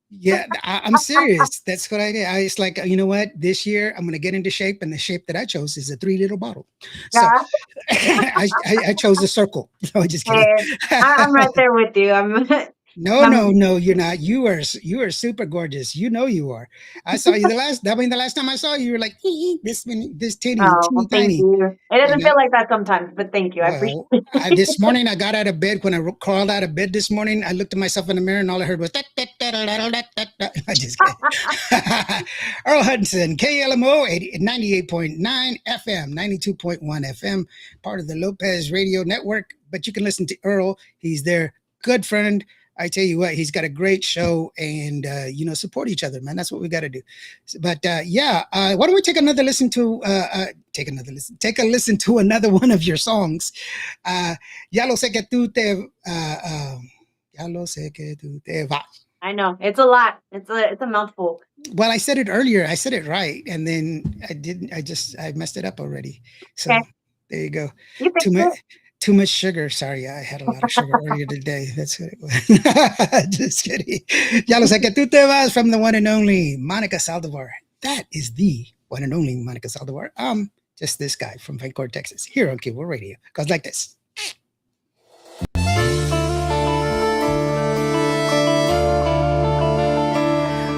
yeah, I'm serious. That's what I did. It's like, you know what? This year I'm going to get into shape, and the shape that I chose is a 3 liter bottle. So Yeah. I chose a circle. No, just kidding. Hey, I'm right there with you. I'm. No, you're not. You are super gorgeous. You know you are. I saw you the last time I saw you, you were like this Oh, teeny well, thank tiny. you. It doesn't And feel like that sometimes, but thank you. I appreciate well, it. this morning I got out of bed. When I crawled out of bed this morning, I looked at myself in the mirror and all I heard was I just kidding. Earl Hudson, KLMO 98.9 FM, 92.1 FM, part of the Lopez Radio Network. But you can listen to Earl. He's their good friend. I tell you what, he's got a great show, and support each other, man. That's what we got to do. But why don't we take another listen to take a listen to another one of your songs. Ya lo sé que tú te ya lo sé que tú te vas. I know it's a lot. It's a mouthful. Well, I said it earlier. I said it right, and then I didn't. I messed it up already. So Okay. there you go. You fixed it. Too much sugar. Sorry, I had a lot of sugar earlier today. That's what it was. Just kidding. Ya lo sé que tú te vas from the one and only Monica Saldivar. That is the one and only Monica Saldivar. Just this guy from Vancouver, Texas, here on Cable Radio. Goes like this.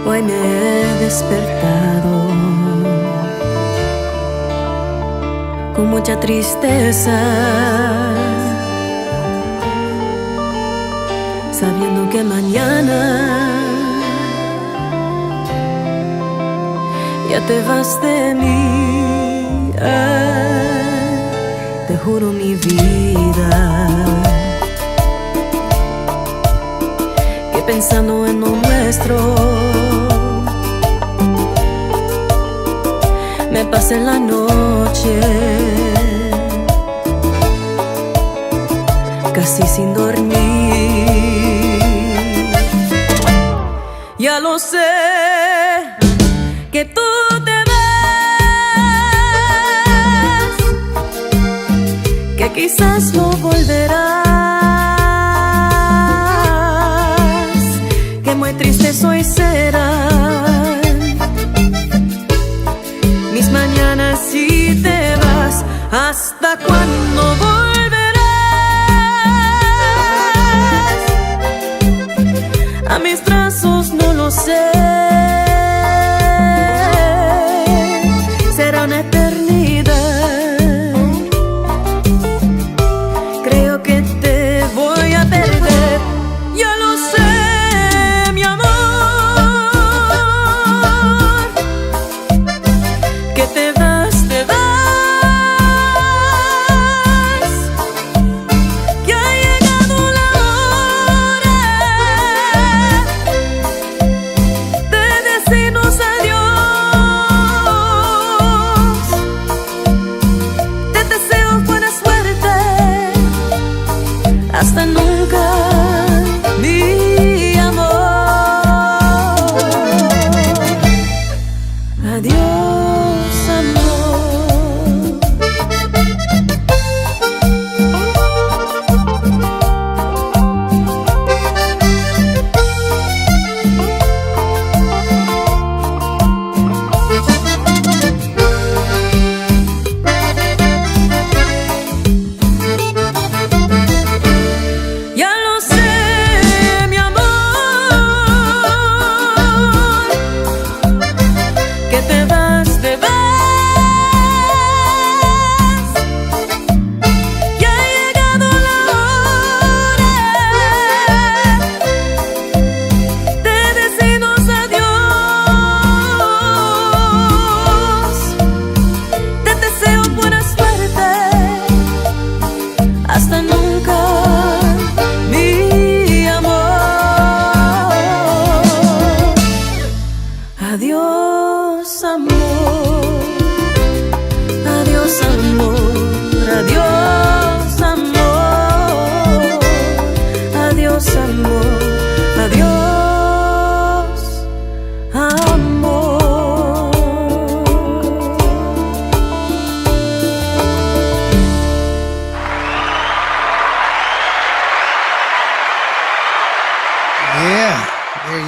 Hoy me he despertado con mucha tristeza, sabiendo que mañana ya te vas de mí. Te juro mi vida que pensando en lo nuestro me pasé la noche casi sin dormir. Ya lo sé que tú te vas, que quizás no volverás, que muy triste soy serán mis mañanas si te vas. ¿Hasta cuándo volverás a mis brazos? No lo sé. Será una eternidad. Creo que te voy a perder. Ya lo sé, mi amor, que te vas, que ha llegado la hora de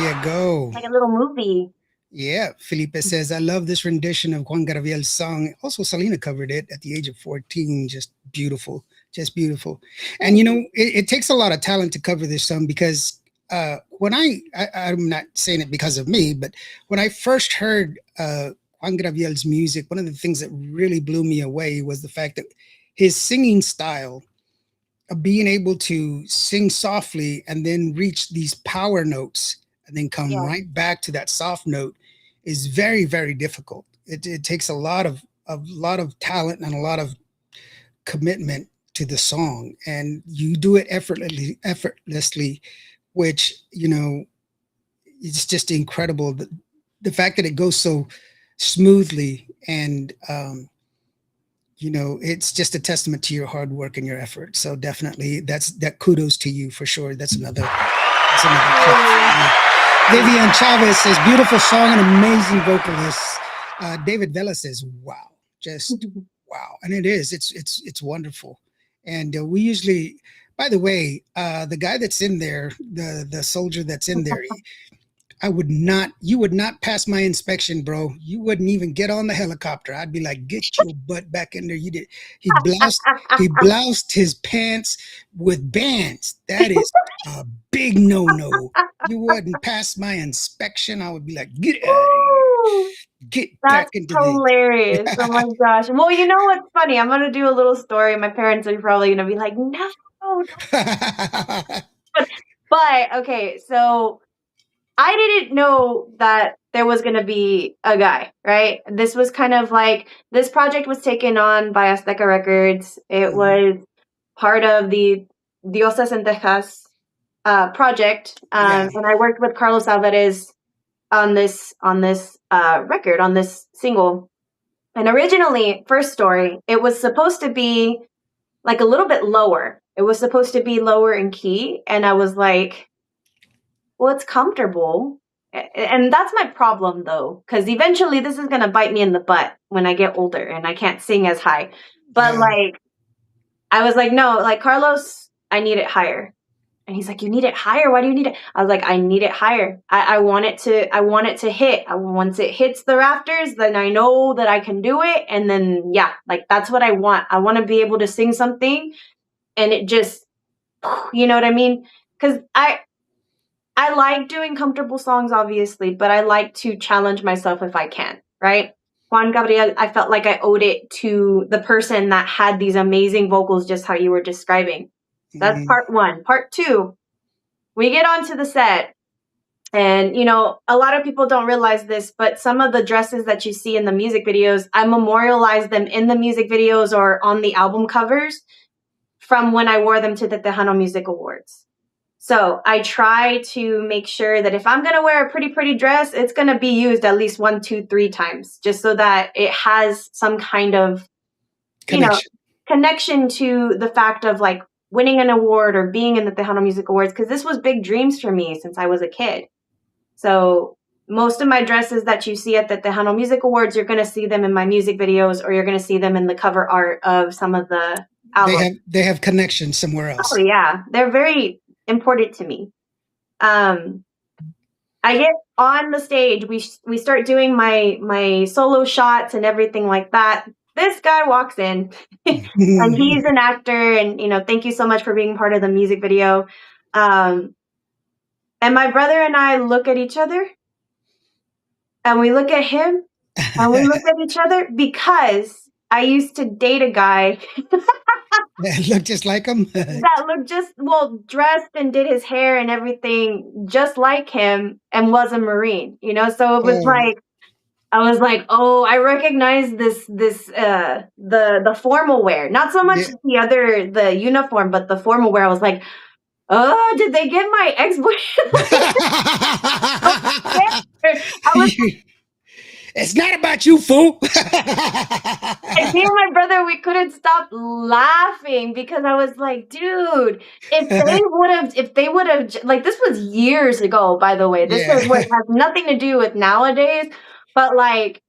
you go. Like a little movie. Yeah, Felipe says, I love this rendition of Juan Gabriel's song. Also, Selena covered it at the age of 14. Just beautiful. Just beautiful. And, you know, it takes a lot of talent to cover this song because when I'm not saying it because of me, but when I first heard Juan Gabriel's music, one of the things that really blew me away was the fact that his singing style of being able to sing softly and then reach these power notes and then come Yeah. right back to that soft note is very, very difficult. It takes a lot of talent and a lot of commitment to the song, and you do it effortlessly, which, you know, it's just incredible. The fact that it goes so smoothly, and you know, it's just a testament to your hard work and your effort. So definitely, that kudos to you for sure. That's another clip for you. Vivian Chavez says, beautiful song and amazing vocalist. David Vela says, wow, just wow. And it is, it's wonderful. And we usually, by the way, the guy that's in there, the soldier that's in there, you would not pass my inspection, bro. You wouldn't even get on the helicopter. I'd be like, get your butt back in there. You did. He bloused his pants with bands. That is a big no. You wouldn't pass my inspection. I would be like, get out of here. Get back into hilarious. Oh my gosh. Well, you know what's funny? I'm gonna do a little story. My parents are probably gonna be like, no. But okay, so I didn't know that there was going to be a guy, right? This was kind of like, this project was taken on by Azteca Records. It was part of the Diosas en Texas project. And I worked with Carlos Alvarez on this record, on this single. And originally, first story, it was supposed to be like a little bit lower. It was supposed to be lower in key. And I was like, well, it's comfortable. And that's my problem, though, because eventually this is going to bite me in the butt when I get older and I can't sing as high. But like, I was like, no, like, Carlos, I need it higher. And he's like, you need it higher? Why do you need it? I was like, I need it higher. I want it to hit. Once it hits the rafters, then I know that I can do it. And then, yeah, like, that's what I want. I want to be able to sing something and it just, you know what I mean? Because I like doing comfortable songs, obviously, but I like to challenge myself if I can, right? Juan Gabriel, I felt like I owed it to the person that had these amazing vocals, just how you were describing. That's part one. Part two, we get onto the set. And, you know, a lot of people don't realize this, but some of the dresses that you see in the music videos, I memorialize them in the music videos or on the album covers from when I wore them to the Tejano Music Awards. So I try to make sure that if I'm going to wear a pretty dress, it's going to be used at least 1, 2, 3 times, just so that it has some kind of, connection to the fact of like winning an award or being in the Tejano Music Awards, because this was big dreams for me since I was a kid. So most of my dresses that you see at the Tejano Music Awards, you're going to see them in my music videos, or you're going to see them in the cover art of some of the albums. They have connections somewhere else. Oh yeah, they're very important to me. I get on the stage, we start doing my solo shots and everything like that. This guy walks in and he's an actor, and you know, thank you so much for being part of the music video. And my brother and I look at each other and we look at him and we look at each other, because I used to date a guy that looked just like him. That looked dressed and did his hair and everything just like him, and was a Marine, you know? So it was like, I was like, oh, I recognize the formal wear, not so much the uniform, but the formal wear. I was like, oh, did they get my ex-boyfriend? It's not about you, fool. I me and my brother, we couldn't stop laughing, because I was like, dude, if they would have, like, this was years ago, by the way. This is what has nothing to do with nowadays. But like,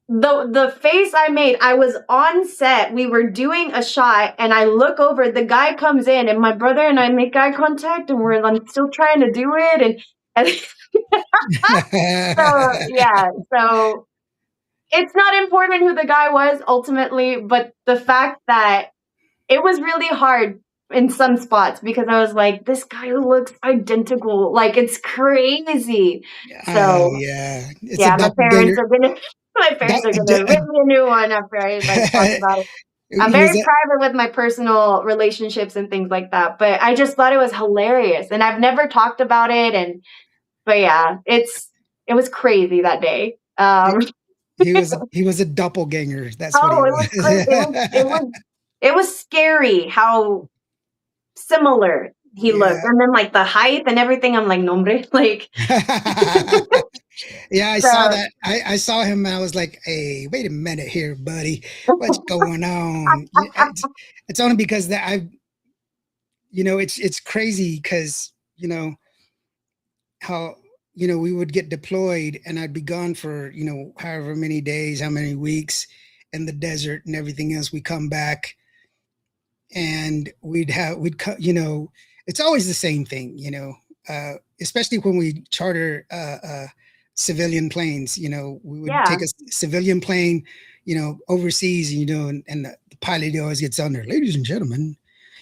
the face I made, I was on set, we were doing a shot, and I look over, the guy comes in, and my brother and I make eye contact, and I'm still trying to do it, and So yeah, so it's not important who the guy was ultimately, but the fact that it was really hard in some spots because I was like, this guy looks identical. Like it's crazy. Oh So yeah, it's a yeah, doppelganger. my parents are gonna rip me a new one after I like talk about it. I'm He very was a, private with my personal relationships and things like that, but I just thought it was hilarious, and I've never talked about it. And but yeah, it was crazy that day. he was a doppelganger. That's what Oh, he it was crazy. was. It was scary how similar he looked, Yeah. and then like the height and everything. I'm like, nombre, like Yeah, I saw so. that. I saw him and I was like, hey, wait a minute here, buddy. What's going on? It's only because that I, it's crazy because, how, we would get deployed and I'd be gone for, however many days, how many weeks in the desert and everything else. We come back and it's always the same thing, especially when we charter civilian planes. We would Yeah, take a civilian plane, overseas, and the pilot always gets on there, ladies and gentlemen,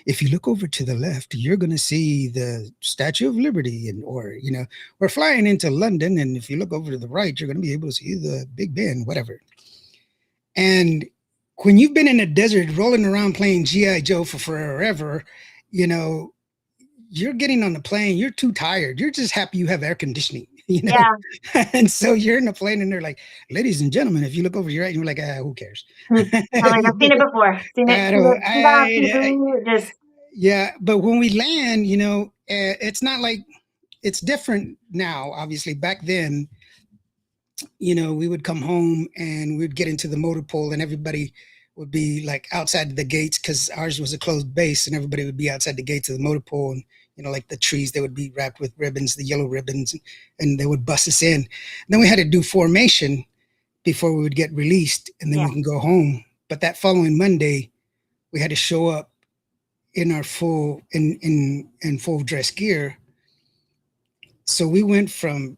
if you look over to the left, you're going to see the Statue of Liberty, and we're flying into London, and if you look over to the right, you're going to be able to see the Big Ben, whatever. And when you've been in a desert rolling around playing GI Joe for forever, you know you're getting on the plane, you're too tired, you're just happy you have air conditioning. yeah. And so you're in the plane and they're like, ladies and gentlemen, if you look over your right, and you're like, who cares? I'm like, I've seen it before. I don't Seen that on I TV. Just Yeah, but when we land, it's not like, it's different now. Obviously back then, we would come home and we'd get into the motor pool and everybody would be like outside the gates because ours was a closed base, and everybody would be outside the gates of the motor pool, and like the trees, they would be wrapped with ribbons, the yellow ribbons, and they would bus us in. And then we had to do formation before we would get released, and then yeah, we can go home. But that following Monday, we had to show up in our in full dress gear. So we went from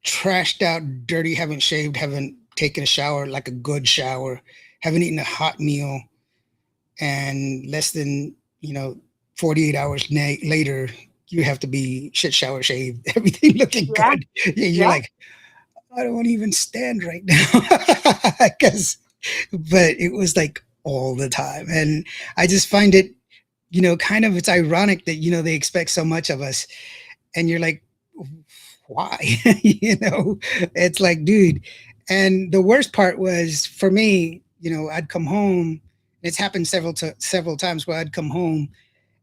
trashed out, dirty, haven't shaved, haven't taken a shower, like a good shower, haven't eaten a hot meal, and less than 48 hours later, you have to be shit shower shaved, everything looking yeah, good. You're yeah, like, I don't want to even stand right now, because, but it was like all the time, and I just find it, kind of, it's ironic that they expect so much of us, and you're like, why? It's like, dude. And the worst part was for me, I'd come home. It's happened several times where I'd come home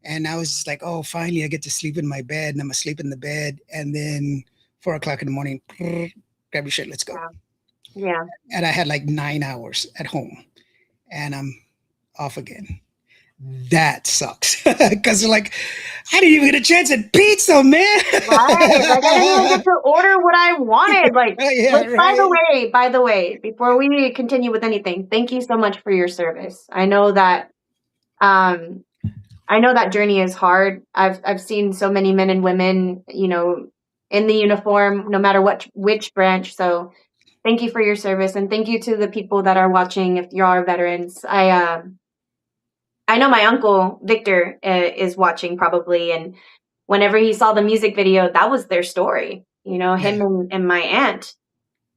and I was just like, oh, finally I get to sleep in my bed, and I'm asleep in the bed, and then 4 o'clock in the morning, grab your shit, let's go. yeah, yeah. And I had like 9 hours at home and I'm off again. That sucks because they're like, I didn't even get a chance at pizza, man. Right. Like I didn't even get to order what I wanted. Like, Yeah, which right. by the way, before we continue with anything, thank you so much for your service. Um I know that journey is hard. I've seen so many men and women, in the uniform, no matter which branch. So thank you for your service, and thank you to the people that are watching. If you are veterans, I know my uncle Victor is watching probably, and whenever he saw the music video, that was their story. Yeah. Him and my aunt,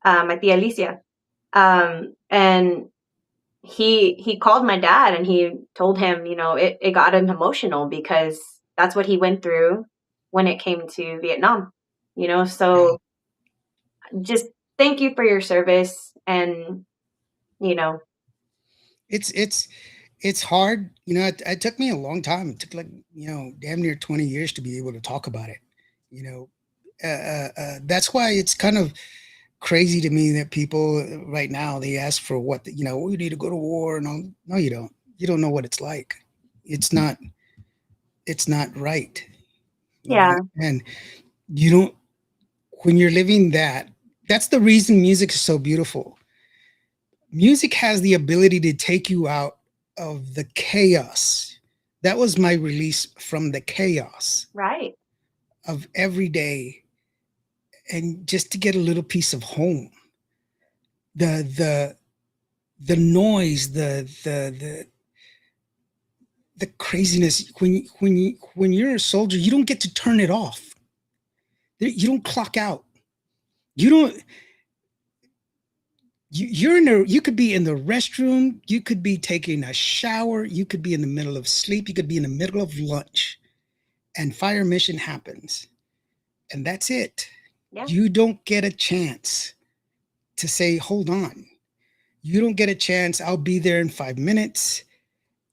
my tia Alicia, and he called my dad and he told him, it got him emotional because that's what he went through when it came to Vietnam. Yeah. So just thank you for your service, and you know, It's hard. It took me a long time. It took like, damn near 20 years to be able to talk about it. You know, that's why it's kind of crazy to me that people right now, they ask for what, we need to go to war and all. No, you don't. You don't know what it's like. It's not, it's not right. yeah, And you don't, when you're living that, that's the reason music is so beautiful. Music has the ability to take you out of the chaos. That was my release from the chaos right, of every day. and just to get a little piece of home. The the noise, the craziness. When you're a soldier, you don't get to turn it off. You don't clock out. You don't. You could be in the restroom, you could be taking a shower, you could be in the middle of sleep, you could be in the middle of lunch, and fire mission happens. And that's it. Yeah. You don't get a chance to say, hold on. You don't get a chance. I'll be there in 5 minutes.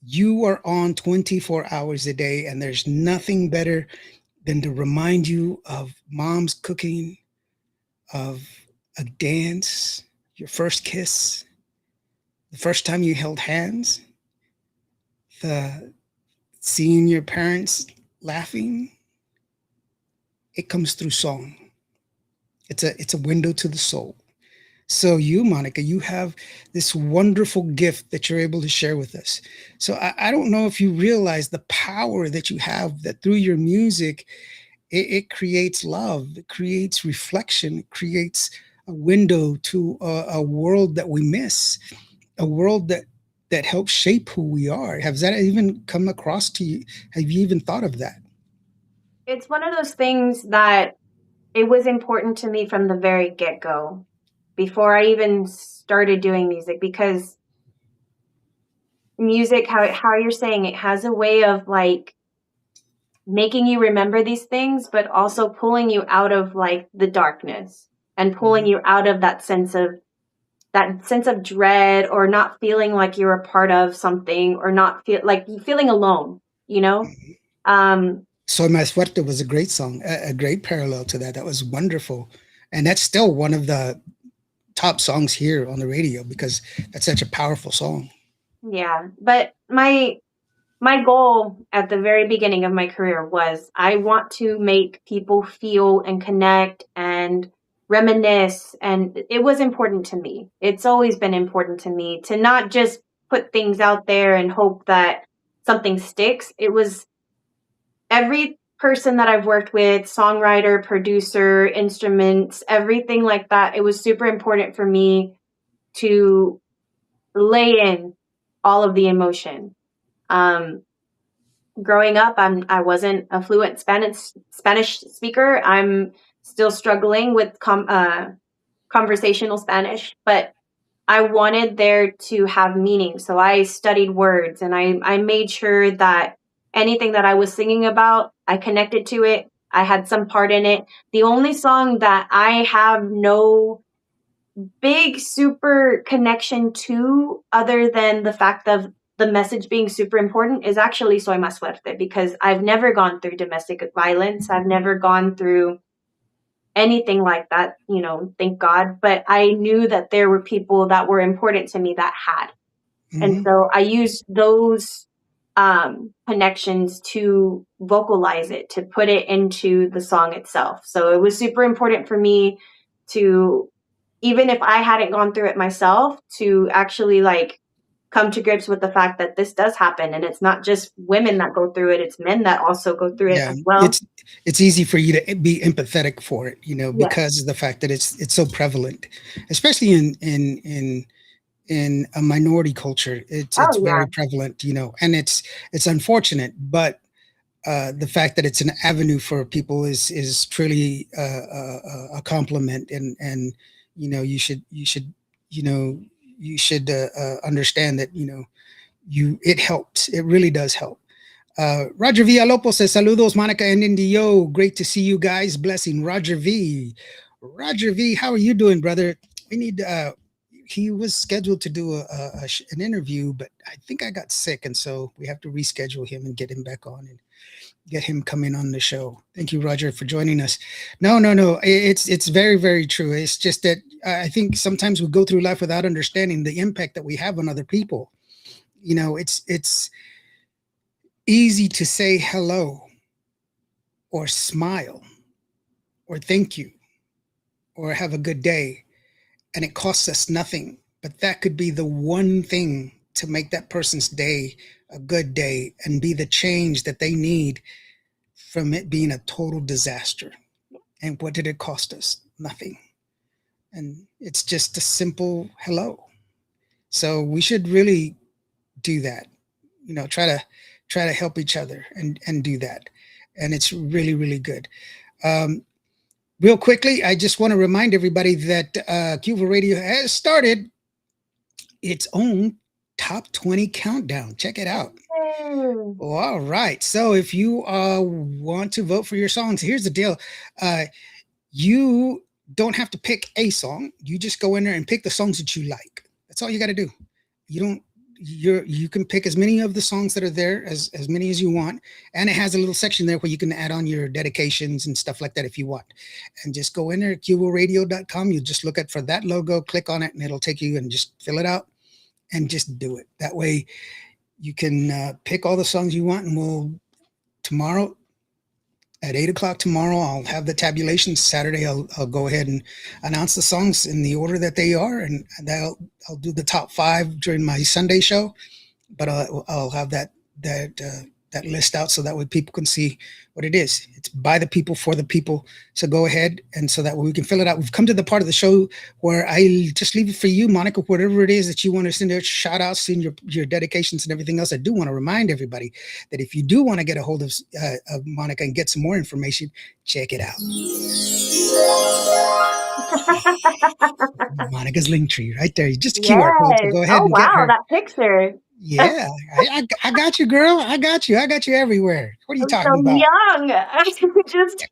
You are on 24 hours a day, and there's nothing better than to remind you of mom's cooking, of a dance, your first kiss, the first time you held hands, the seeing your parents laughing. It comes through song. It's a window to the soul. So you, Monica, you have this wonderful gift that you're able to share with us. So I don't know if you realize the power that you have, that through your music, it creates love, it creates reflection, it creates a window to a world that we miss, a world that helps shape who we are. Has that even come across to you? Have you even thought of that? It's one of those things that it was important to me from the very get-go, before I even started doing music, because music, how you're saying, it has a way of like making you remember these things, but also pulling you out of like the darkness and pulling you out of that sense of dread, or not feeling like you're a part of something, or not feeling alone, you know? Soy Más Fuerte was a great song, a great parallel to that. That was wonderful. And that's still one of the top songs here on the radio because that's such a powerful song. Yeah. But my goal at the very beginning of my career was, I want to make people feel and connect and reminisce. And it was important to me. It's always been important to me to not just put things out there and hope that something sticks. It was every person that I've worked with, songwriter, producer, instruments, everything like that. It was super important for me to lay in all of the emotion. Growing up, I wasn't a fluent Spanish speaker. I'm still struggling with conversational Spanish, but I wanted there to have meaning. So I studied words, and I made sure that anything that I was singing about, I connected to it. I had some part in it. The only song that I have no big super connection to, other than the fact of the message being super important, is actually Soy Más Fuerte, because I've never gone through domestic violence. I've never gone through anything like that, thank God. But I knew that there were people that were important to me that had. And so I used those connections to vocalize it, to put it into the song itself. So it was super important for me to, even if I hadn't gone through it myself, to actually like come to grips with the fact that this does happen, and it's not just women that go through it, it's men that also go through it as well. It's easy for you to be empathetic for it, because of the fact that it's so prevalent, especially in a minority culture. It's very prevalent, and it's unfortunate, but the fact that it's an avenue for people is truly a compliment, and you should understand that it helps. It really does help. Roger Villalobos says, "Saludos, Monica and Indio. Great to see you guys. Blessing, Roger V. Roger V, how are you doing, brother? We need. He was scheduled to do an interview, but I think I got sick, and so we have to reschedule him and get him back on and get him coming on the show. Thank you, Roger, for joining us. No. It's very, very true. It's just that I think sometimes we go through life without understanding the impact that we have on other people. It's easy to say hello or smile or thank you or have a good day, and it costs us nothing. But that could be the one thing to make that person's day a good day and be the change that they need from it being a total disaster. And what did it cost us? nothing. And it's just a simple hello. So we should really do that. Try to help each other and do that. And it's really, really good. Um, Real quickly, I just want to remind everybody that Cuba Radio has started its own top 20 countdown. Check it out. Yay. Oh, all right. So if you want to vote for your songs, here's the deal. You don't have to pick a song. You just go in there and pick the songs that you like. That's all you got to do. You don't. You can pick as many of the songs that are there as many as you want, and it has a little section there where you can add on your dedications and stuff like that if you want. And just go in there, cuboradio.com. You just look at for that logo, click on it, and it'll take you and just fill it out and just do it. That way, you can pick all the songs you want, and we'll tomorrow at 8 o'clock tomorrow, I'll have the tabulation. Saturday, I'll go ahead and announce the songs in the order that they are, and I'll do the top 5 during my Sunday show. But I'll have that list out so that way people can see what it is. It's by the people for the people. So go ahead, and so that way we can fill it out. We've come to the part of the show where I just leave it for you, Monica, whatever it is that you want to send out shout outs, send your dedications and everything else. I do want to remind everybody that if you do want to get a hold of Monica and get some more information, check it out. Monica's link tree right there. Just a QR code. So Yes. go ahead Oh and get wow, her. that picture. Yeah, I got you, girl. I got you. I got you everywhere. What are you I'm talking so about? young. Just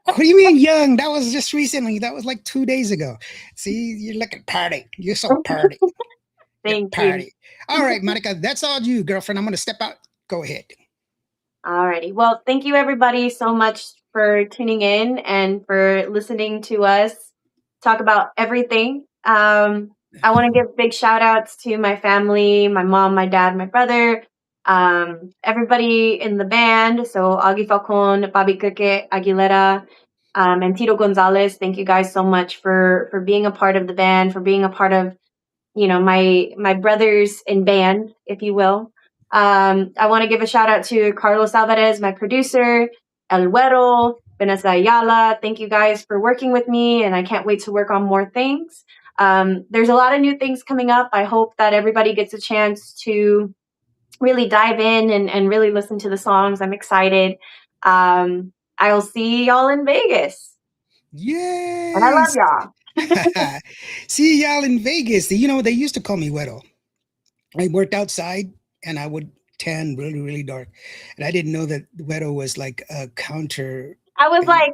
What do you mean young? That was just recently. That was like 2 days ago. See, you're looking party. You're so party. You're thank you. party. All right, Monica, that's all you, girlfriend. I'm going to step out. Go ahead. Alrighty. Well, thank you everybody so much for tuning in and for listening to us talk about everything. I want to give big shout outs to my family, my mom, my dad, my brother, everybody in the band. So Augie Falcon, Bobby Keke, Aguilera, and Tito Gonzalez. Thank you guys so much for being a part of the band, for being a part of, my brothers in band, if you will. I want to give a shout out to Carlos Alvarez, my producer, El Güero, Vanessa Ayala. Thank you guys for working with me, and I can't wait to work on more things. There's a lot of new things coming up. I hope that everybody gets a chance to really dive in and really listen to the songs. I'm excited. I'll see y'all in Vegas. Yay! And I love y'all. See y'all in Vegas. They used to call me Güero. I worked outside and I would tan really, really dark. And I didn't know that Güero was like a counter. I was like,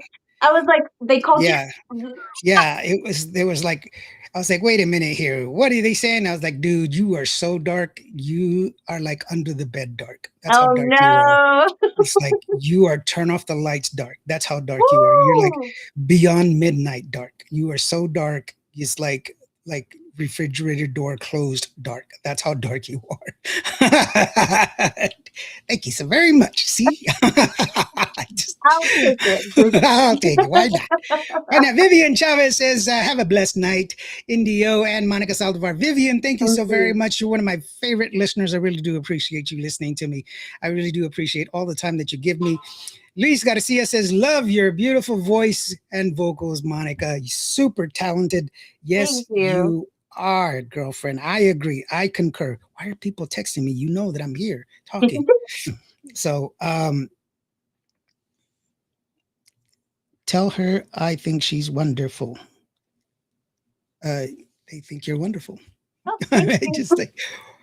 they called Yeah. you. Yeah, there was like, I was like, wait a minute here. What are they saying? I was like, dude, you are so dark. You are like under the bed dark. That's how Oh dark you are. no. It's like you are turn off the lights dark. That's how dark you are. You're like Woo! beyond midnight dark. You are so dark. It's like refrigerator door closed dark. That's how dark you are. Thank you so very much. See? I'll take it. I'll take it. Why not? Why not? Vivian Chavez says, have a blessed night. Indio and Monica Saldivar. Vivian, thank you so very much. You're one of my favorite listeners. I really do appreciate you listening to me. I really do appreciate all the time that you give me. Luis Garcia says, love your beautiful voice and vocals, Monica. You're super talented. Yes, Thank you. you are, girlfriend. I agree. I concur. Why are people texting me? You know that I'm here talking. So, tell her I think she's wonderful. They think you're wonderful. Oh, thank you. Just like,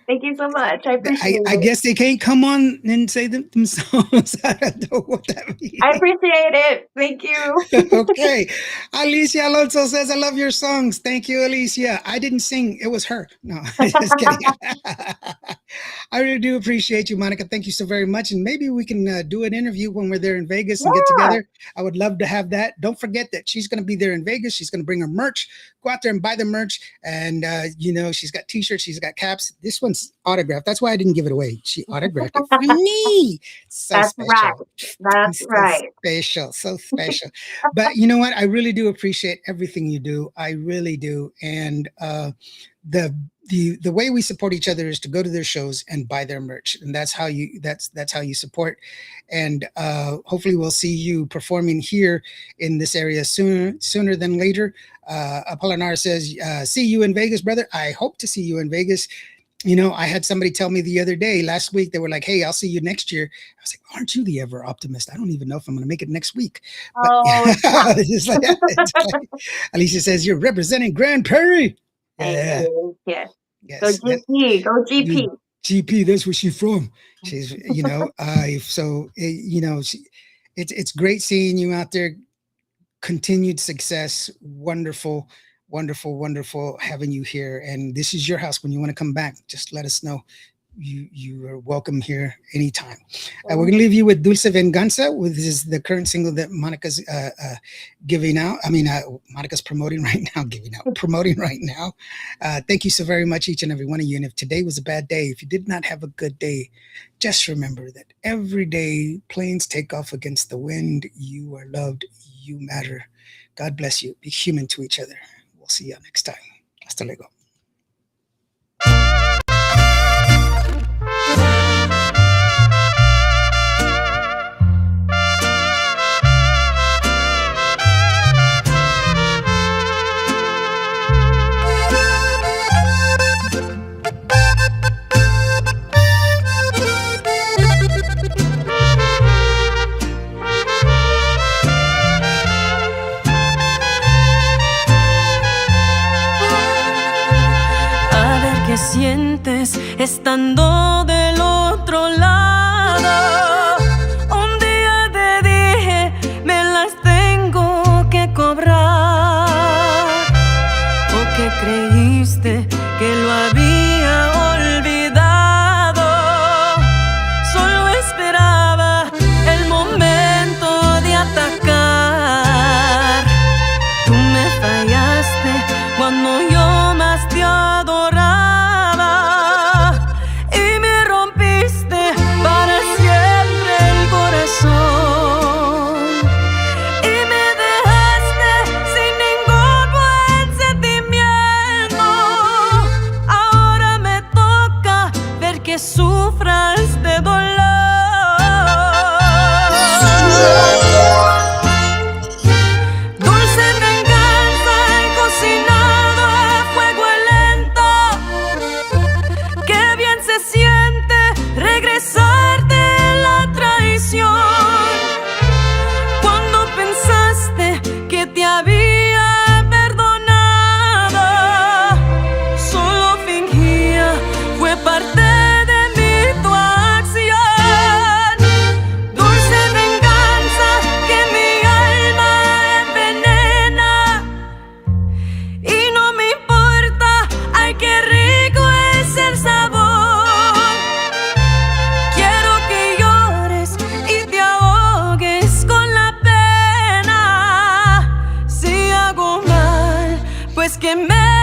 Thank you so much. I appreciate I it. guess they can't come on and say them themselves. I don't know what that means. I appreciate it. Thank you. Okay. Alicia Alonso says, I love your songs. Thank you, Alicia. I didn't sing. It was her. No, just kidding. I really do appreciate you, Monica. Thank you so very much. And maybe we can do an interview when we're there in Vegas and get together. I would love to have that. Don't forget that she's going to be there in Vegas. She's going to bring her merch. Go out there and buy the merch. And, she's got t-shirts. She's got caps. This one's autographed. That's why I didn't give it away. She autographed it for me. So That's special. right. That's So right. special. So special. But you know what? I really do appreciate everything you do. I really do. And the the way we support each other is to go to their shows and buy their merch, and that's how you support. And hopefully we'll see you performing here in this area sooner than later. Apolinar says, see you in Vegas, brother. I hope to see you in Vegas. You know, I had somebody tell me the other day, last week, they were like, hey, I'll see you next year. I was like, aren't you the ever optimist? I don't even know if I'm going to make it next week. But it's like, Alicia says, you're representing Grand Prairie. Yeah. Yes. Go GP. Go GP. GP, that's where she's from. She's, you know, you know, it's great seeing you out there. Continued success. Wonderful, wonderful, wonderful having you here. And this is your house. When you want to come back, just let us know. You are welcome here anytime. We're going to leave you with Dulce Venganza, which is the current single that Monica's giving out. I mean, Monica's promoting right now. Thank you so very much, each and every one of you. And if today was a bad day, if you did not have a good day, just remember that every day planes take off against the wind. You are loved. You matter. God bless you. Be human to each other. We'll see you next time. Hasta luego. Sientes estando del otro lado. Un día te dije, me las tengo que cobrar. ¿O que creíste que lo había olvidado? Solo esperaba el momento de atacar. Tú me fallaste cuando yo más te adoraba. Sufras de dolor. Dulce venganza cocinado a fuego lento. Qué bien se siente regresar de la traición. Cuando pensaste que te había perdonado, solo fingía, fue parte que me